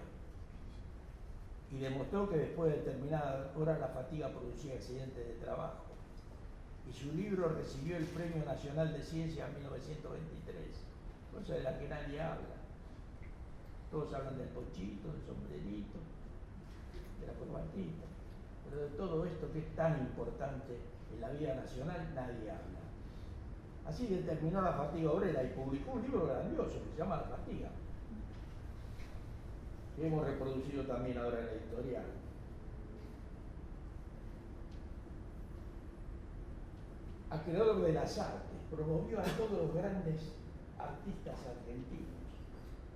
Y demostró que después de determinadas horas la fatiga producía accidentes de trabajo. Y su libro recibió el Premio Nacional de Ciencia en 1923, cosa de la que nadie habla. Todos hablan del pochito, del sombrerito, de la corbatita, pero de todo esto que es tan importante en la vida nacional nadie habla. Así determinó la fatiga obrera y publicó un libro grandioso que se llama La Fatiga, que hemos reproducido también ahora en la editorial. Acreedor de las artes, promovió a todos los grandes artistas argentinos,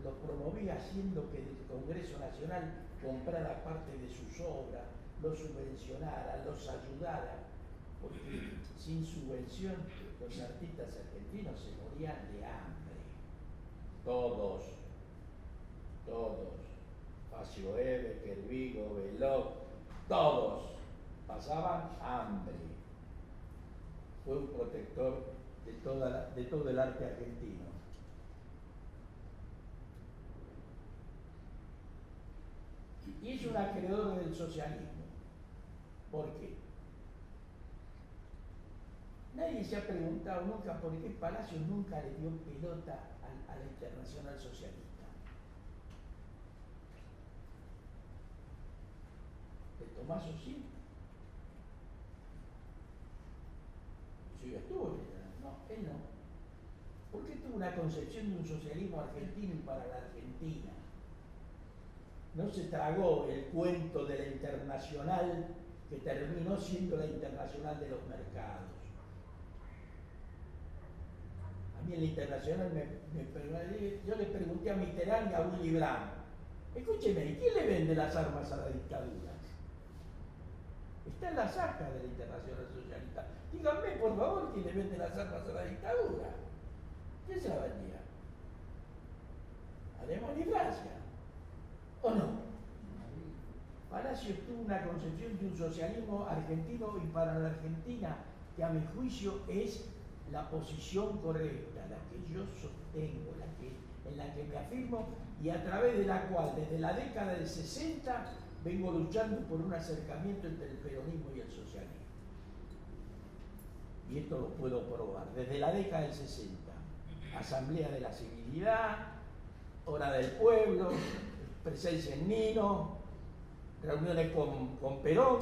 los promovía haciendo que el Congreso Nacional comprara parte de sus obras, los subvencionara, los ayudara, porque sin subvención los artistas argentinos se morían de hambre. Todos. Facio Eve, Vigo, Veloc, todos pasaban hambre. Fue un protector de todo el arte argentino. Y es un acreedor del socialismo. ¿Por qué? Nadie se ha preguntado nunca por qué Palacios nunca le dio pelota a la Internacional Socialista. ¿De Tomaso sí? Sí, estuvo. No, él no. ¿Por qué tuvo una concepción de un socialismo argentino y para la Argentina? No se tragó el cuento de la Internacional que terminó siendo la Internacional de los mercados. A mí en la Internacional yo le pregunté a Mitterrand y a Willy Brandt, escúcheme, ¿quién le vende las armas a la dictadura? Está en las actas de la Internacional Socialista. Díganme, por favor, quién le vende las armas a la dictadura. ¿Quién se la vendía? Alemania y Francia. ¿O no? Palacios tuvo una concepción de un socialismo argentino y para la Argentina que a mi juicio es la posición correcta, la que yo sostengo, en la que me afirmo y a través de la cual desde la década del 60 vengo luchando por un acercamiento entre el peronismo y el socialismo. Y esto lo puedo probar. Desde la década del 60, Asamblea de la Civilidad, Hora del Pueblo, presencia en Nino, reuniones con Perón,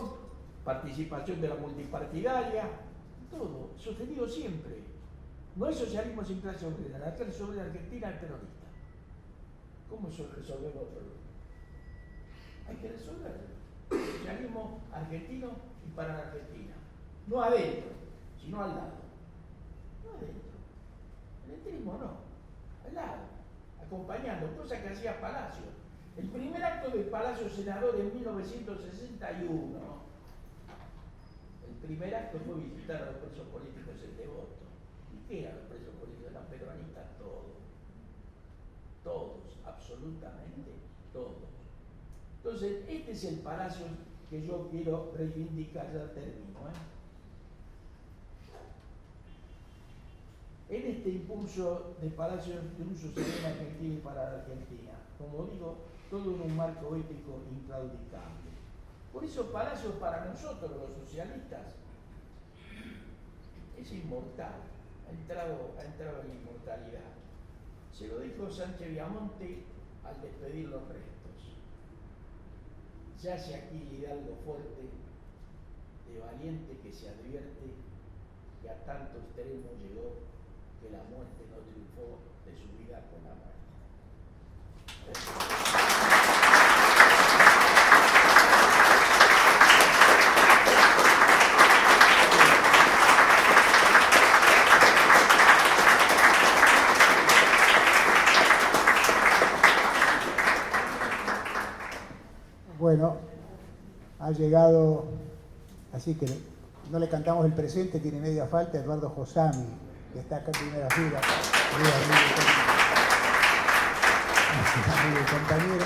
participación de la multipartidaria, todo, sostenido siempre. No hay socialismo sin clase obrera, la clase obrera argentina es peronista. ¿Cómo resolvemos el problema? Hay que resolverlo. Socialismo argentino y para la Argentina. No adentro, sino al lado. No adentro. El entrismo no, al lado, acompañando, cosa que hacía Palacios. El primer acto de Palacios senador en 1961, el primer acto fue visitar a los presos políticos en Devoto. ¿Y qué eran los presos políticos? Eran peronistas todos. Todos, absolutamente todos. Entonces, este es el Palacios que yo quiero reivindicar, ya termino. En este impulso de Palacios de un socialismo argentino y para la Argentina, como digo, todo en un marco ético inclaudicable. Por eso Palacios para nosotros, los socialistas, es inmortal, ha entrado en la inmortalidad. Se lo dijo Sánchez Viamonte al despedir los restos. Yace aquí el hidalgo fuerte, de valiente que se advierte que a tanto extremo llegó que la muerte no triunfó de su vida con la muerte. Bueno, ha llegado, así que no le cantamos el presente, tiene media falta, Eduardo Josami, que está acá en primera fila. Amigo y compañero.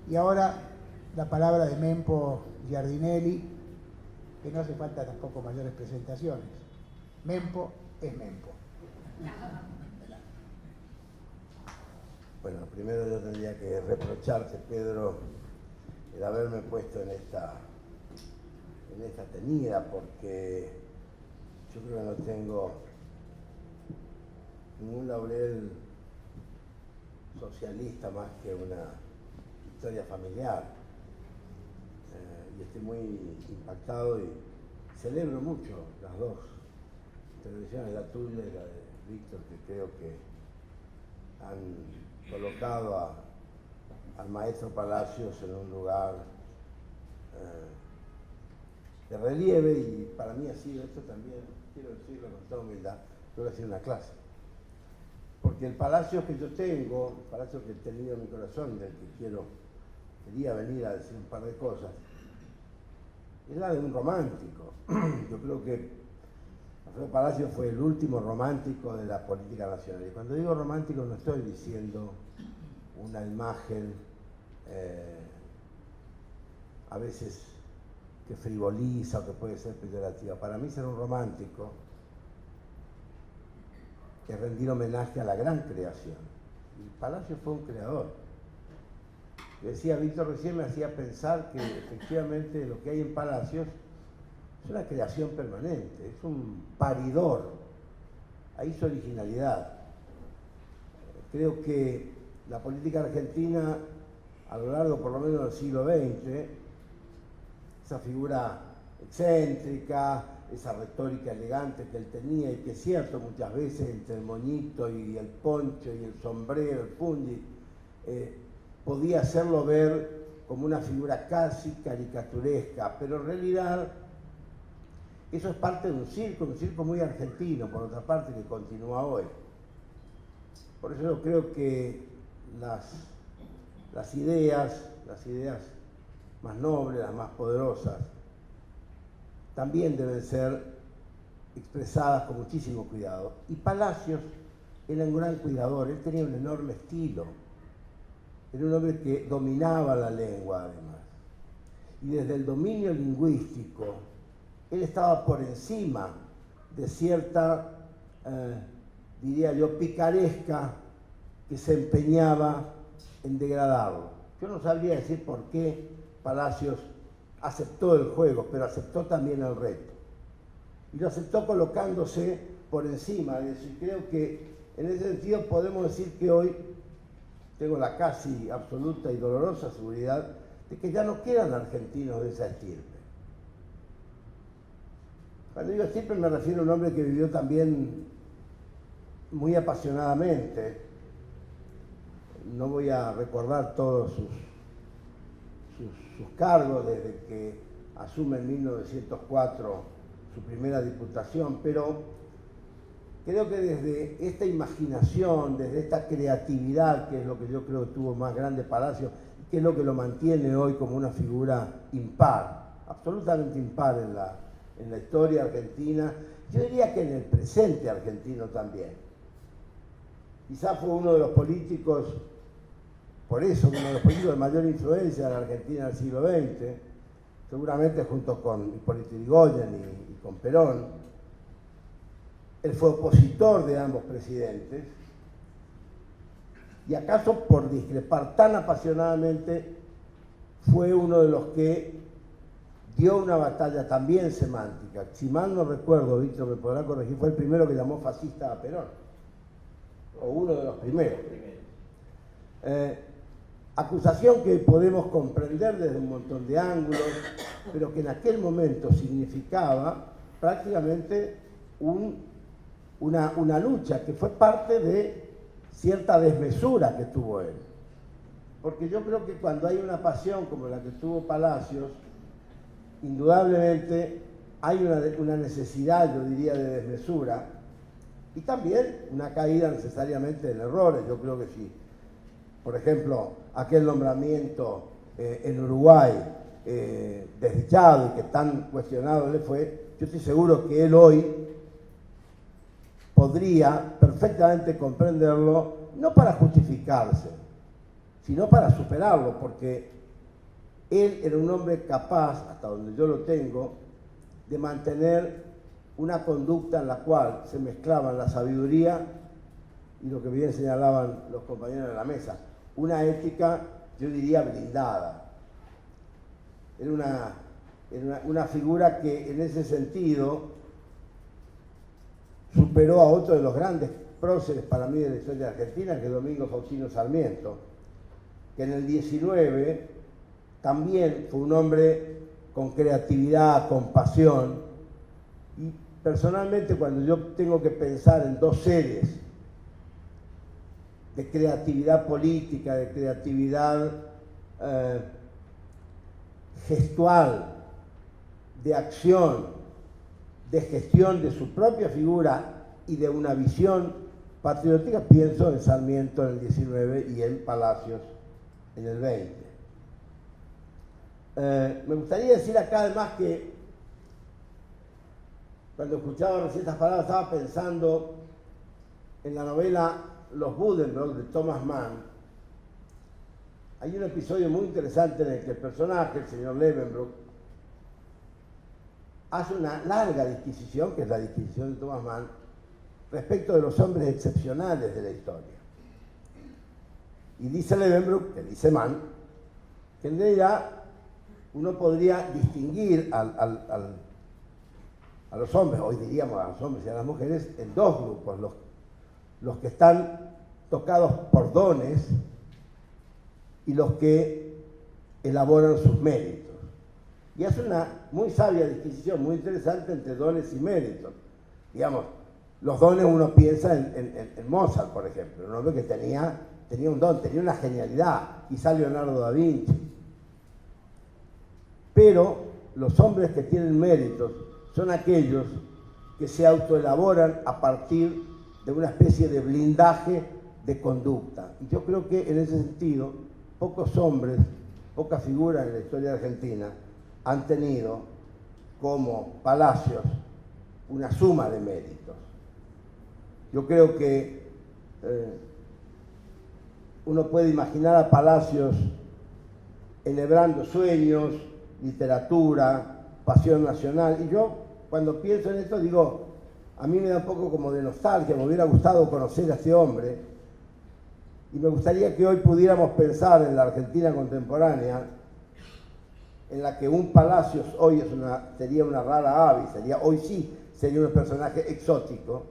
Y ahora la palabra de Mempo Giardinelli, que no hace falta tampoco mayores presentaciones. Mempo es Mempo. Bueno, primero yo tendría que reprocharte, Pedro, el haberme puesto en esta tenida, porque yo creo que no tengo ningún laurel socialista más que una historia familiar. Y estoy muy impactado y celebro mucho las dos televisiones, la tuya y la de Víctor, que creo que han colocado al maestro Palacios en un lugar de relieve, y para mí ha sido esto también, quiero decirlo con toda humildad, creo que ha sido una clase. Porque el Palacios que yo tengo, el Palacios que he tenido en mi corazón, del que quería venir a decir un par de cosas, es la de un romántico. Yo creo que Alfredo Palacios fue el último romántico de la política nacional. Y cuando digo romántico no estoy diciendo una imagen a veces que frivoliza o que puede ser peyorativa. Para mí ser un romántico es rendir homenaje a la gran creación. Y Palacios fue un creador. Decía Víctor recién, me hacía pensar que efectivamente lo que hay en Palacios es una creación permanente, es un paridor. Ahí su originalidad. Creo que la política argentina, a lo largo por lo menos del siglo XX, esa figura excéntrica, esa retórica elegante que él tenía y que es cierto muchas veces entre el moñito y el poncho y el sombrero, el fundi, podía hacerlo ver como una figura casi caricaturesca, pero en realidad eso es parte de un circo muy argentino, por otra parte, que continúa hoy. Por eso yo creo que las ideas más nobles, las más poderosas, también deben ser expresadas con muchísimo cuidado. Y Palacios era un gran cuidador, él tenía un enorme estilo, era un hombre que dominaba la lengua además. Y desde el dominio lingüístico, él estaba por encima de cierta, diría yo, picaresca que se empeñaba en degradarlo. Yo no sabría decir por qué Palacios aceptó el juego, pero aceptó también el reto. Y lo aceptó colocándose por encima de eso. Y creo que en ese sentido podemos decir que hoy tengo la casi absoluta y dolorosa seguridad de que ya no quedan argentinos de esa estirpe. Cuando digo estirpe me refiero a un hombre que vivió también muy apasionadamente. No voy a recordar todos sus cargos desde que asume en 1904 su primera diputación, pero creo que desde esta imaginación, desde esta creatividad, que es lo que yo creo que tuvo más grande Palacios, que es lo que lo mantiene hoy como una figura impar, absolutamente impar en la historia argentina, yo diría que en el presente argentino también. Quizás fue uno de los políticos, por eso, uno de los políticos de mayor influencia en la Argentina del siglo XX, seguramente junto con Hipólito Yrigoyen y con Perón. Él fue opositor de ambos presidentes, y acaso por discrepar tan apasionadamente, fue uno de los que dio una batalla también semántica. Si mal no recuerdo, Víctor me podrá corregir, fue el primero que llamó fascista a Perón, o uno de los primeros. Acusación que podemos comprender desde un montón de ángulos, pero que en aquel momento significaba prácticamente una lucha que fue parte de cierta desmesura que tuvo él. Porque yo creo que cuando hay una pasión como la que tuvo Palacios, indudablemente hay una necesidad, yo diría, de desmesura y también una caída necesariamente en errores. Yo creo que sí. Por ejemplo, aquel nombramiento en Uruguay desdichado y que tan cuestionado le fue, yo estoy seguro que él hoy podría perfectamente comprenderlo, no para justificarse, sino para superarlo, porque él era un hombre capaz, hasta donde yo lo tengo, de mantener una conducta en la cual se mezclaban la sabiduría y lo que bien señalaban los compañeros de la mesa, una ética, yo diría, blindada. Era una figura que en ese sentido superó a otro de los grandes próceres para mí de la historia argentina, que es Domingo Faustino Sarmiento, que en el 19 también fue un hombre con creatividad, con pasión, y personalmente cuando yo tengo que pensar en dos seres de creatividad política, de creatividad gestual, de acción, de gestión de su propia figura y de una visión patriótica, pienso en Sarmiento en el 19 y en Palacios en el 20. Me gustaría decir acá además que cuando escuchaba recién estas palabras estaba pensando en la novela Los Buddenbrook de Thomas Mann. Hay un episodio muy interesante en el que el personaje, el señor Levenbrook, hace una larga disquisición, que es la disquisición de Thomas Mann, respecto de los hombres excepcionales de la historia. Y dice Levenbrück, que dice Mann, que en realidad uno podría distinguir a los hombres, hoy diríamos a los hombres y a las mujeres, en dos grupos, los que están tocados por dones y los que elaboran sus méritos. Y hace una muy sabia distinción, muy interesante entre dones y méritos. Digamos, los dones uno piensa en Mozart, por ejemplo, un hombre que tenía un don, tenía una genialidad, quizá Leonardo da Vinci. Pero los hombres que tienen méritos son aquellos que se autoelaboran a partir de una especie de blindaje de conducta. Y yo creo que en ese sentido, pocos hombres, pocas figuras en la historia argentina han tenido como Palacios una suma de méritos. Yo creo que uno puede imaginar a Palacios enhebrando sueños, literatura, pasión nacional, y yo cuando pienso en esto digo, a mí me da un poco como de nostalgia, me hubiera gustado conocer a este hombre, y me gustaría que hoy pudiéramos pensar en la Argentina contemporánea, en la que un Palacios hoy sería una rara avis, hoy sí sería un personaje exótico,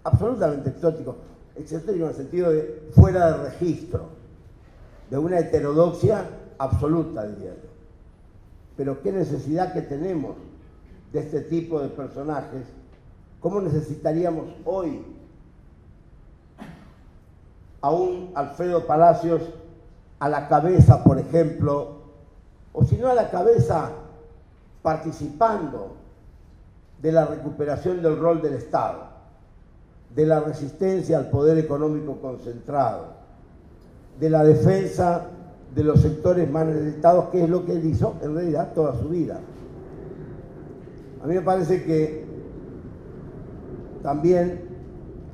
absolutamente exótico en el sentido de fuera de registro, de una heterodoxia absoluta, diría yo. Pero qué necesidad que tenemos de este tipo de personajes, cómo necesitaríamos hoy a un Alfredo Palacios a la cabeza, por ejemplo, o si no a la cabeza, participando de la recuperación del rol del Estado, de la resistencia al poder económico concentrado, de la defensa de los sectores más necesitados, que es lo que él hizo en realidad toda su vida. A mí me parece que también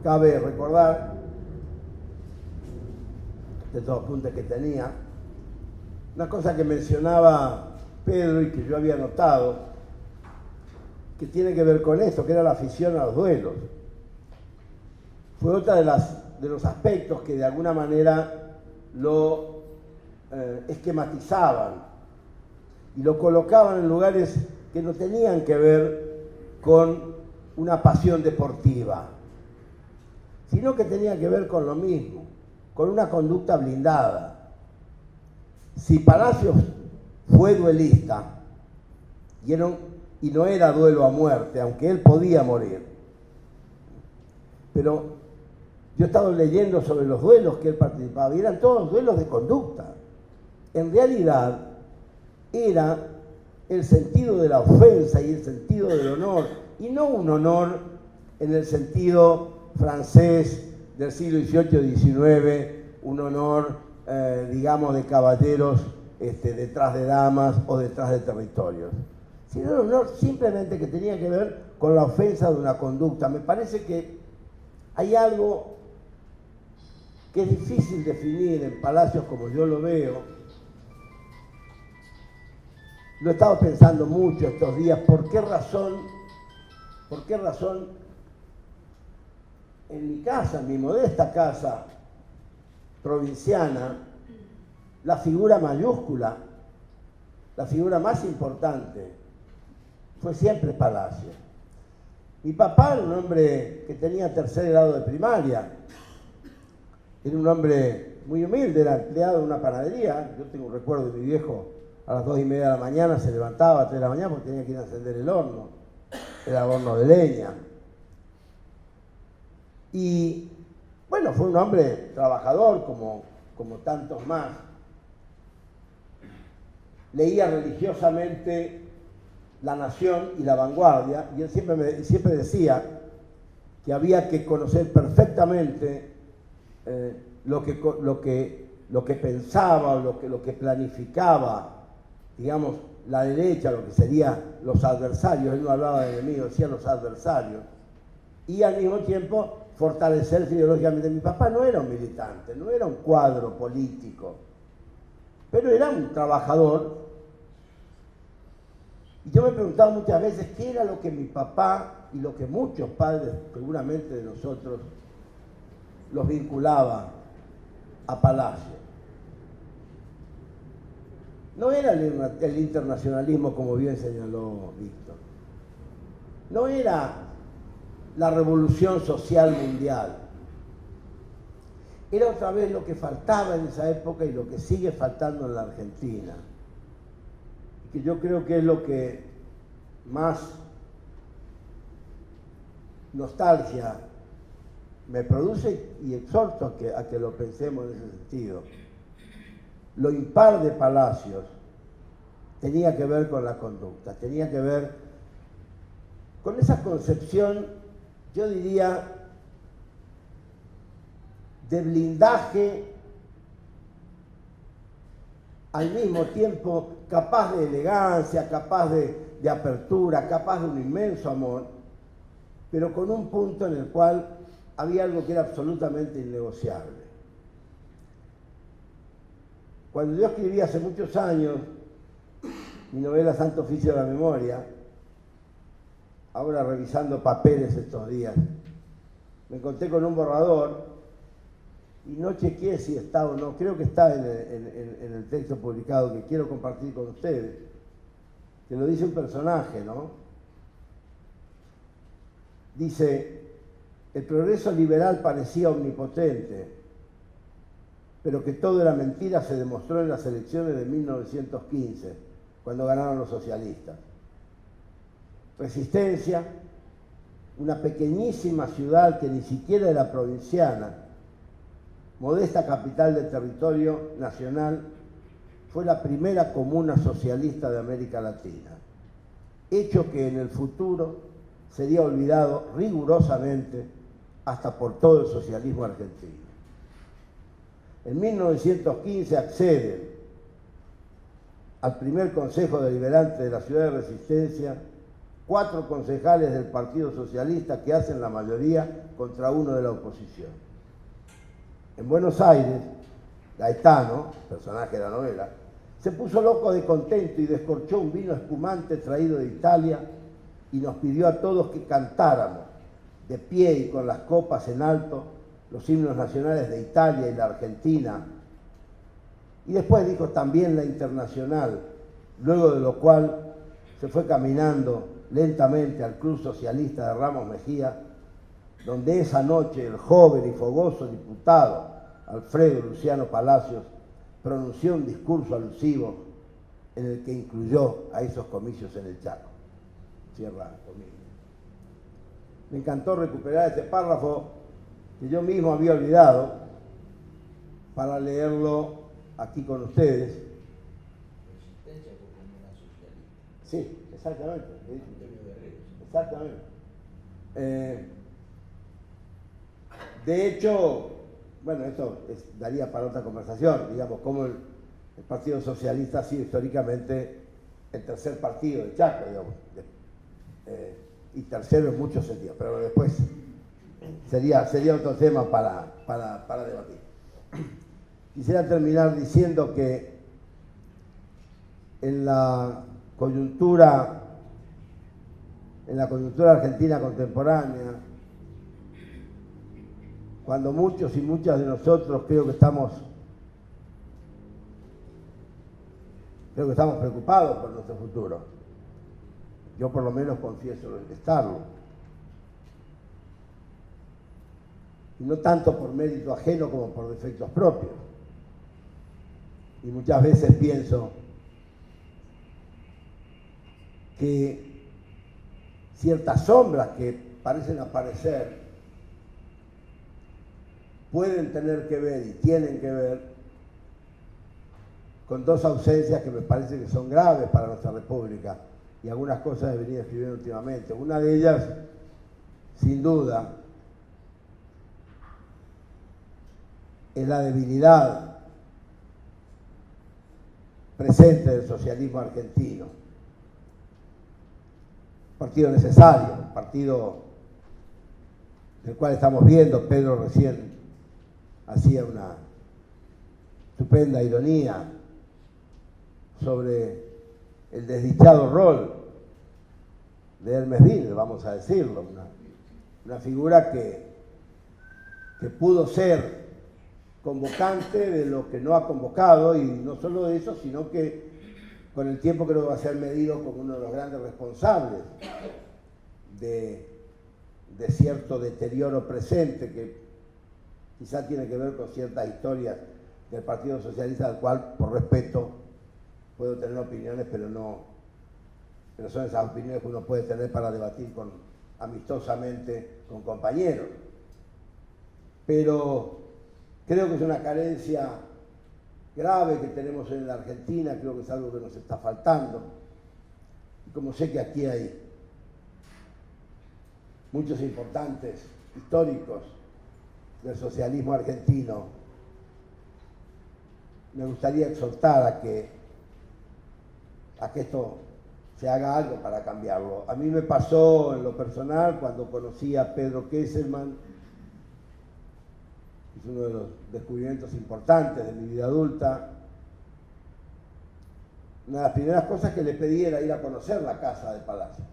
cabe recordar, de todos los apuntes que tenía, una cosa que mencionaba Pedro y que yo había notado, que tiene que ver con esto, que era la afición a los duelos. Fue otra de los aspectos que de alguna manera lo esquematizaban y lo colocaban en lugares que no tenían que ver con una pasión deportiva, sino que tenía que ver con lo mismo, con una conducta blindada. Si Palacios fue duelista y no era duelo a muerte, aunque él podía morir, pero yo he estado leyendo sobre los duelos que él participaba y eran todos duelos de conducta. En realidad era el sentido de la ofensa y el sentido del honor, y no un honor en el sentido francés del siglo XVIII-XIX, un honor, digamos, de caballeros detrás de damas o detrás de territorios, sino un honor simplemente que tenía que ver con la ofensa de una conducta. Me parece que hay algo que es difícil definir en Palacios como yo lo veo. Lo he estado pensando mucho estos días, ¿por qué razón en mi casa, en mi modesta casa provinciana, la figura mayúscula, la figura más importante, fue siempre Palacios? Mi papá era un hombre que tenía tercer grado de primaria, era un hombre muy humilde, era empleado en una panadería. Yo tengo un recuerdo de mi viejo, a las 2:30 de la mañana se levantaba a 3 de la mañana porque tenía que ir a encender el horno, era horno de leña. Y bueno, fue un hombre trabajador como tantos más. Leía religiosamente La Nación y La Vanguardia, y él siempre decía que había que conocer perfectamente lo que pensaba, lo que planificaba, digamos, la derecha, lo que serían los adversarios. Él no hablaba de enemigos, decía los adversarios, y al mismo tiempo fortalecerse ideológicamente. Mi papá no era un militante, no era un cuadro político, pero era un trabajador Y yo me he preguntado muchas veces qué era lo que mi papá y lo que muchos padres, seguramente de nosotros, los vinculaba a Palacio. No era el internacionalismo, como bien señaló Víctor. No era la revolución social mundial. Era otra vez lo que faltaba en esa época y lo que sigue faltando en la Argentina. Y que yo creo que es lo que más nostalgia me produce y exhorto a que lo pensemos en ese sentido. Lo impar de Palacios tenía que ver con la conducta, tenía que ver con esa concepción, yo diría, de blindaje, al mismo tiempo capaz de elegancia, capaz de apertura, capaz de un inmenso amor, pero con un punto en el cual había algo que era absolutamente innegociable. Cuando yo escribí hace muchos años mi novela Santo Oficio de la Memoria, ahora revisando papeles estos días, me encontré con un borrador y no chequeé si está o no, creo que está en el texto publicado que quiero compartir con ustedes, que lo dice un personaje, ¿no? Dice, el progreso liberal parecía omnipotente, pero que todo era mentira se demostró en las elecciones de 1915, cuando ganaron los socialistas. Resistencia, una pequeñísima ciudad que ni siquiera era provinciana, modesta capital del territorio nacional, fue la primera comuna socialista de América Latina, hecho que en el futuro sería olvidado rigurosamente hasta por todo el socialismo argentino. En 1915 acceden al primer Consejo Deliberante de la Ciudad de Resistencia 4 concejales del Partido Socialista que hacen la mayoría contra uno de la oposición. En Buenos Aires, Gaetano, personaje de la novela, se puso loco de contento y descorchó un vino espumante traído de Italia y nos pidió a todos que cantáramos, de pie y con las copas en alto, los himnos nacionales de Italia y la Argentina. Y después dijo también la Internacional, luego de lo cual se fue caminando lentamente al Club Socialista de Ramos Mejía, donde esa noche el joven y fogoso diputado Alfredo Luciano Palacios pronunció un discurso alusivo en el que incluyó a esos comicios en el Chaco. Cierra comillas. Me encantó recuperar este párrafo que yo mismo había olvidado para leerlo aquí con ustedes. Resistencia por comuna socialista. Sí, exactamente. Antonio Guerrero. Exactamente. De hecho, bueno, esto daría para otra conversación, digamos, cómo el Partido Socialista ha sido históricamente el tercer partido de Chaco, digamos, y tercero en muchos sentidos, pero después sería otro tema para debatir. Quisiera terminar diciendo que en la coyuntura argentina contemporánea, cuando muchos y muchas de nosotros creo que estamos preocupados por nuestro futuro. Yo por lo menos confieso estarlo. Y no tanto por mérito ajeno como por defectos propios. Y muchas veces pienso que ciertas sombras que parecen aparecer pueden tener que ver y tienen que ver con 2 ausencias que me parece que son graves para nuestra República y algunas cosas he venido escribiendo últimamente. Una de ellas, sin duda, es la debilidad presente del socialismo argentino. Partido necesario, partido del cual estamos viendo, Pedro recién hacía una estupenda ironía sobre el desdichado rol de Hermes Viner, vamos a decirlo, una figura que pudo ser convocante de lo que no ha convocado, y no solo de eso, sino que con el tiempo creo que va a ser medido como uno de los grandes responsables de cierto deterioro presente que quizá tiene que ver con ciertas historias del Partido Socialista, al cual, por respeto, puedo tener opiniones, pero son esas opiniones que uno puede tener para debatir amistosamente con compañeros. Pero creo que es una carencia grave que tenemos en la Argentina, creo que es algo que nos está faltando. Y como sé que aquí hay muchos importantes históricos del socialismo argentino, me gustaría exhortar a que esto se haga algo para cambiarlo. A mí me pasó en lo personal cuando conocí a Pedro Kesselman, es uno de los descubrimientos importantes de mi vida adulta. Una de las primeras cosas que le pedí era ir a conocer la casa de Palacio.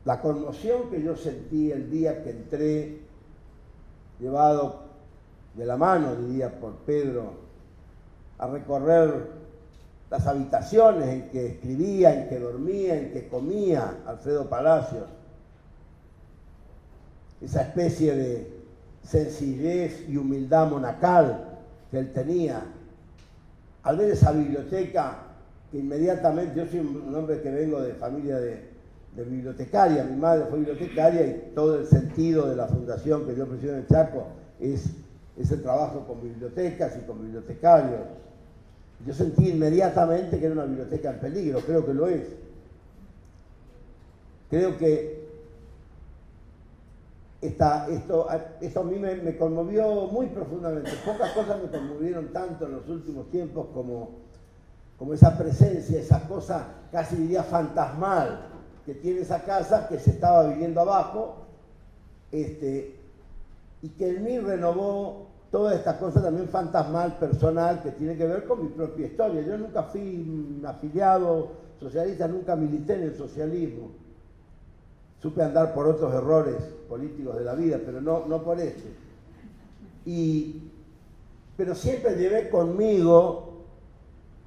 La conmoción que yo sentí el día que entré, llevado de la mano, diría, por Pedro, a recorrer las habitaciones en que escribía, en que dormía, en que comía Alfredo Palacios, esa especie de sencillez y humildad monacal que él tenía, al ver esa biblioteca que inmediatamente, yo soy un hombre que vengo de familia de bibliotecaria, mi madre fue bibliotecaria y todo el sentido de la fundación que yo presido en el Chaco es el trabajo con bibliotecas y con bibliotecarios. Yo sentí inmediatamente que era una biblioteca en peligro, creo que lo es. Creo que esto a mí me conmovió muy profundamente. Pocas cosas me conmovieron tanto en los últimos tiempos como esa presencia, esa cosa casi diría fantasmal que tiene esa casa que se estaba viviendo abajo, y que en mí renovó toda esta cosa también fantasmal, personal, que tiene que ver con mi propia historia. Yo nunca fui afiliado socialista, nunca milité en el socialismo. Supe andar por otros errores políticos de la vida, pero no por este. Pero siempre llevé conmigo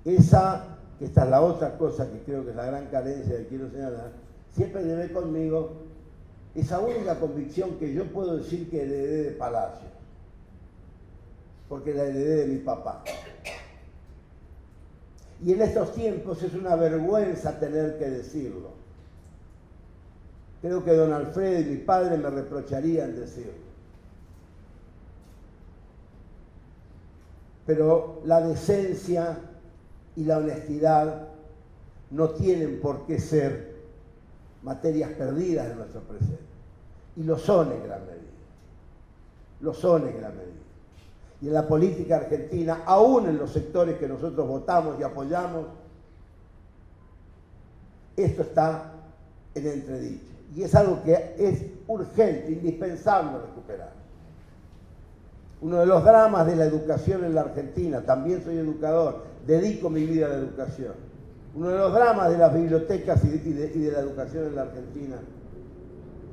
que esta es la otra cosa que creo que es la gran carencia que quiero señalar, siempre llevé conmigo esa única convicción que yo puedo decir que heredé de Palacio, porque la heredé de mi papá. Y en estos tiempos es una vergüenza tener que decirlo. Creo que don Alfredo y mi padre me reprocharían decirlo. Pero la decencia y la honestidad no tienen por qué ser materias perdidas de nuestro presente. Y lo son en gran medida. Lo son en gran medida. Y en la política argentina, aún en los sectores que nosotros votamos y apoyamos, esto está en entredicho. Y es algo que es urgente, indispensable recuperar. Uno de los dramas de la educación en la Argentina, también soy educador, dedico mi vida a la educación. Uno de los dramas de las bibliotecas y de la educación en la Argentina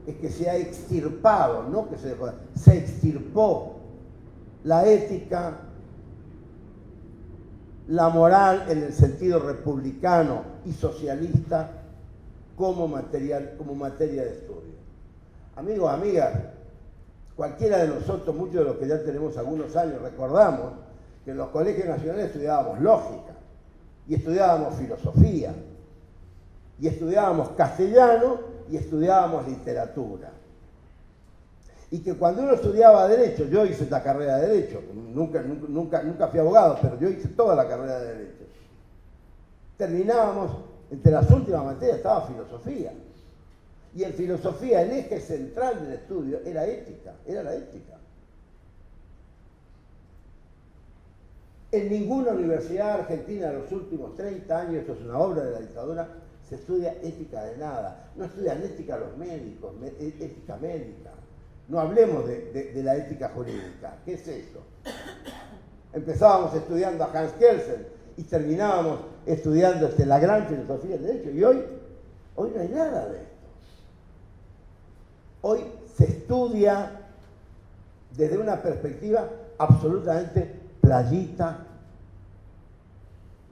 es que se ha extirpado, no que se dejó, se extirpó la ética, la moral en el sentido republicano y socialista como materia de estudio. Amigos, amigas, cualquiera de nosotros, muchos de los que ya tenemos algunos años, recordamos que en los colegios nacionales estudiábamos lógica, y estudiábamos filosofía, y estudiábamos castellano, y estudiábamos literatura. Y que cuando uno estudiaba Derecho, yo hice la carrera de Derecho, nunca fui abogado, pero yo hice toda la carrera de Derecho. Terminábamos, entre las últimas materias estaba filosofía. Y en filosofía el eje central del estudio era la ética. En ninguna universidad argentina en los últimos 30 años, esto es una obra de la dictadura, se estudia ética de nada. No estudian ética los médicos, ética médica. No hablemos de la ética jurídica. ¿Qué es eso? Empezábamos estudiando a Hans Kelsen y terminábamos estudiando la gran filosofía del derecho. Y hoy no hay nada de esto. Hoy se estudia desde una perspectiva absolutamente playita,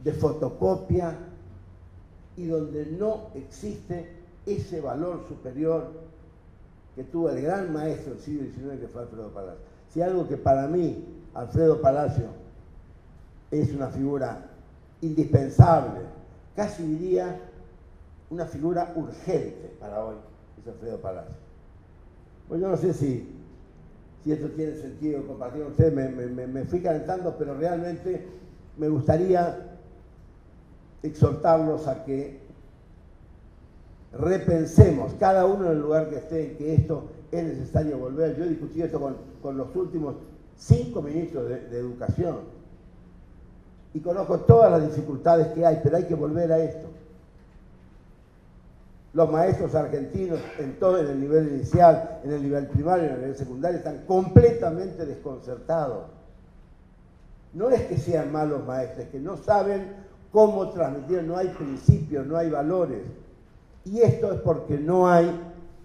de fotocopia, y donde no existe ese valor superior que tuvo el gran maestro del siglo XIX, que fue Alfredo Palacio. Si algo que para mí, Alfredo Palacio, es una figura indispensable, casi diría una figura urgente para hoy, es Alfredo Palacio. Pues yo no sé si esto tiene sentido compartir con ustedes, me fui calentando, pero realmente me gustaría exhortarlos a que repensemos, cada uno en el lugar que esté, que esto es necesario volver. Yo he discutido esto con los últimos 5 ministros de educación y conozco todas las dificultades que hay, pero hay que volver a esto. Los maestros argentinos en el nivel inicial, en el nivel primario, en el nivel secundario, están completamente desconcertados. No es que sean malos maestros, es que no saben cómo transmitir, no hay principios, no hay valores. Y esto es porque no hay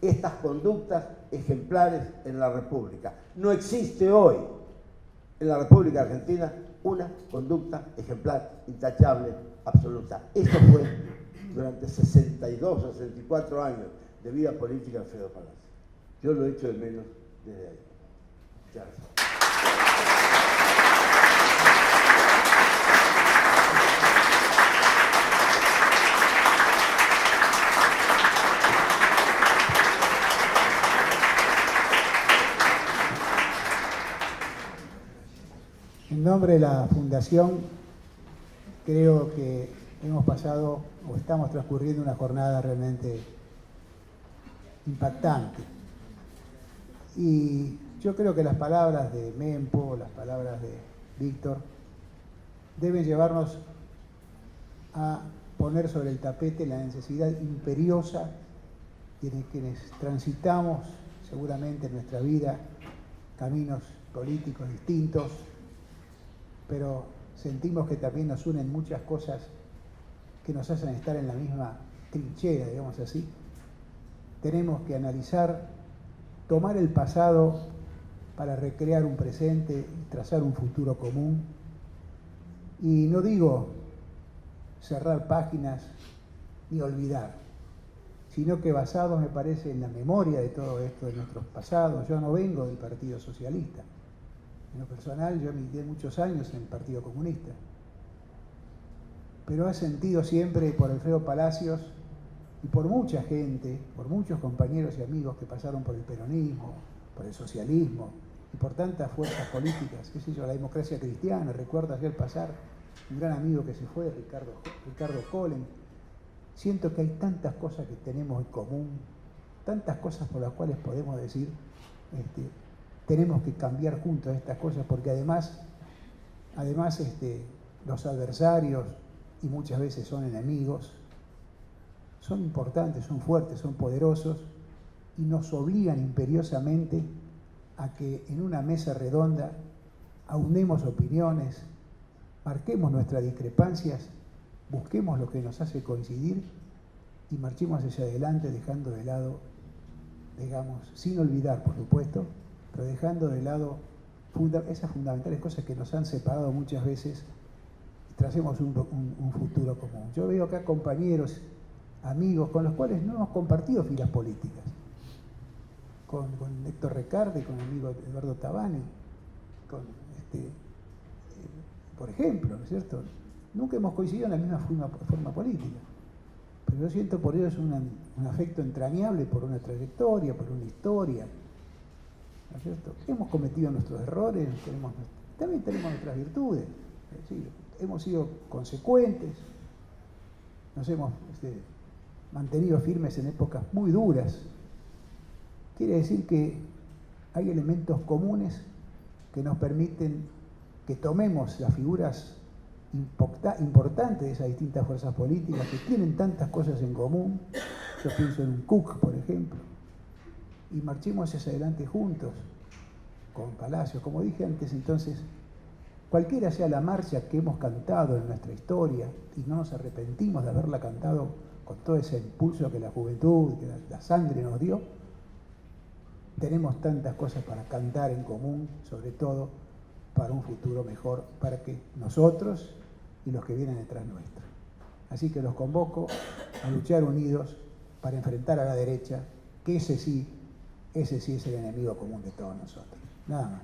estas conductas ejemplares en la República. No existe hoy en la República Argentina una conducta ejemplar, intachable, absoluta. Eso fue durante 62 o 64 años de vida política de Alfredo Palacio. Yo lo he hecho de menos desde ahí. Gracias. En nombre de la Fundación, creo que hemos pasado o estamos transcurriendo una jornada realmente impactante. Y yo creo que las palabras de Mempo, las palabras de Víctor, deben llevarnos a poner sobre el tapete la necesidad imperiosa de quienes transitamos seguramente en nuestra vida caminos políticos distintos, pero sentimos que también nos unen muchas cosas que nos hacen estar en la misma trinchera, digamos así. Tenemos que analizar, tomar el pasado para recrear un presente y trazar un futuro común. Y no digo cerrar páginas ni olvidar, sino que basados, me parece, en la memoria de todo esto, de nuestros pasados. Yo no vengo del Partido Socialista. En lo personal, yo milité muchos años en el Partido Comunista. Pero he sentido siempre por Alfredo Palacios y por mucha gente, por muchos compañeros y amigos que pasaron por el peronismo, por el socialismo y por tantas fuerzas políticas, qué sé yo, la democracia cristiana. Recuerdo ayer pasar un gran amigo que se fue, Ricardo Colen. Siento que hay tantas cosas que tenemos en común, tantas cosas por las cuales podemos decir, tenemos que cambiar juntos estas cosas, porque además los adversarios, y muchas veces son enemigos, son importantes, son fuertes, son poderosos, y nos obligan imperiosamente a que en una mesa redonda aunemos opiniones, marquemos nuestras discrepancias, busquemos lo que nos hace coincidir y marchemos hacia adelante dejando de lado, digamos, sin olvidar, por supuesto, pero dejando de lado esas fundamentales cosas que nos han separado muchas veces y tracemos un futuro común. Yo veo acá compañeros, amigos, con los cuales no hemos compartido filas políticas, con Héctor Recarde, con el amigo Eduardo Tabani, por ejemplo, ¿no es cierto? Nunca hemos coincidido en la misma forma política, pero yo siento por ellos un afecto entrañable por una trayectoria, por una historia, ¿no es cierto? Hemos cometido nuestros errores, también tenemos nuestras virtudes, es decir, hemos sido consecuentes, nos hemos mantenido firmes en épocas muy duras. Quiere decir que hay elementos comunes que nos permiten que tomemos las figuras importantes de esas distintas fuerzas políticas que tienen tantas cosas en común. Yo pienso en un Cook, por ejemplo, y marchemos hacia adelante juntos con Palacios. Como dije antes, entonces, cualquiera sea la marcha que hemos cantado en nuestra historia, y no nos arrepentimos de haberla cantado con todo ese impulso que la juventud, que la sangre nos dio, tenemos tantas cosas para cantar en común, sobre todo para un futuro mejor, para que nosotros y los que vienen detrás nuestro. Así que los convoco a luchar unidos para enfrentar a la derecha, que ese sí es el enemigo común de todos nosotros. Nada más.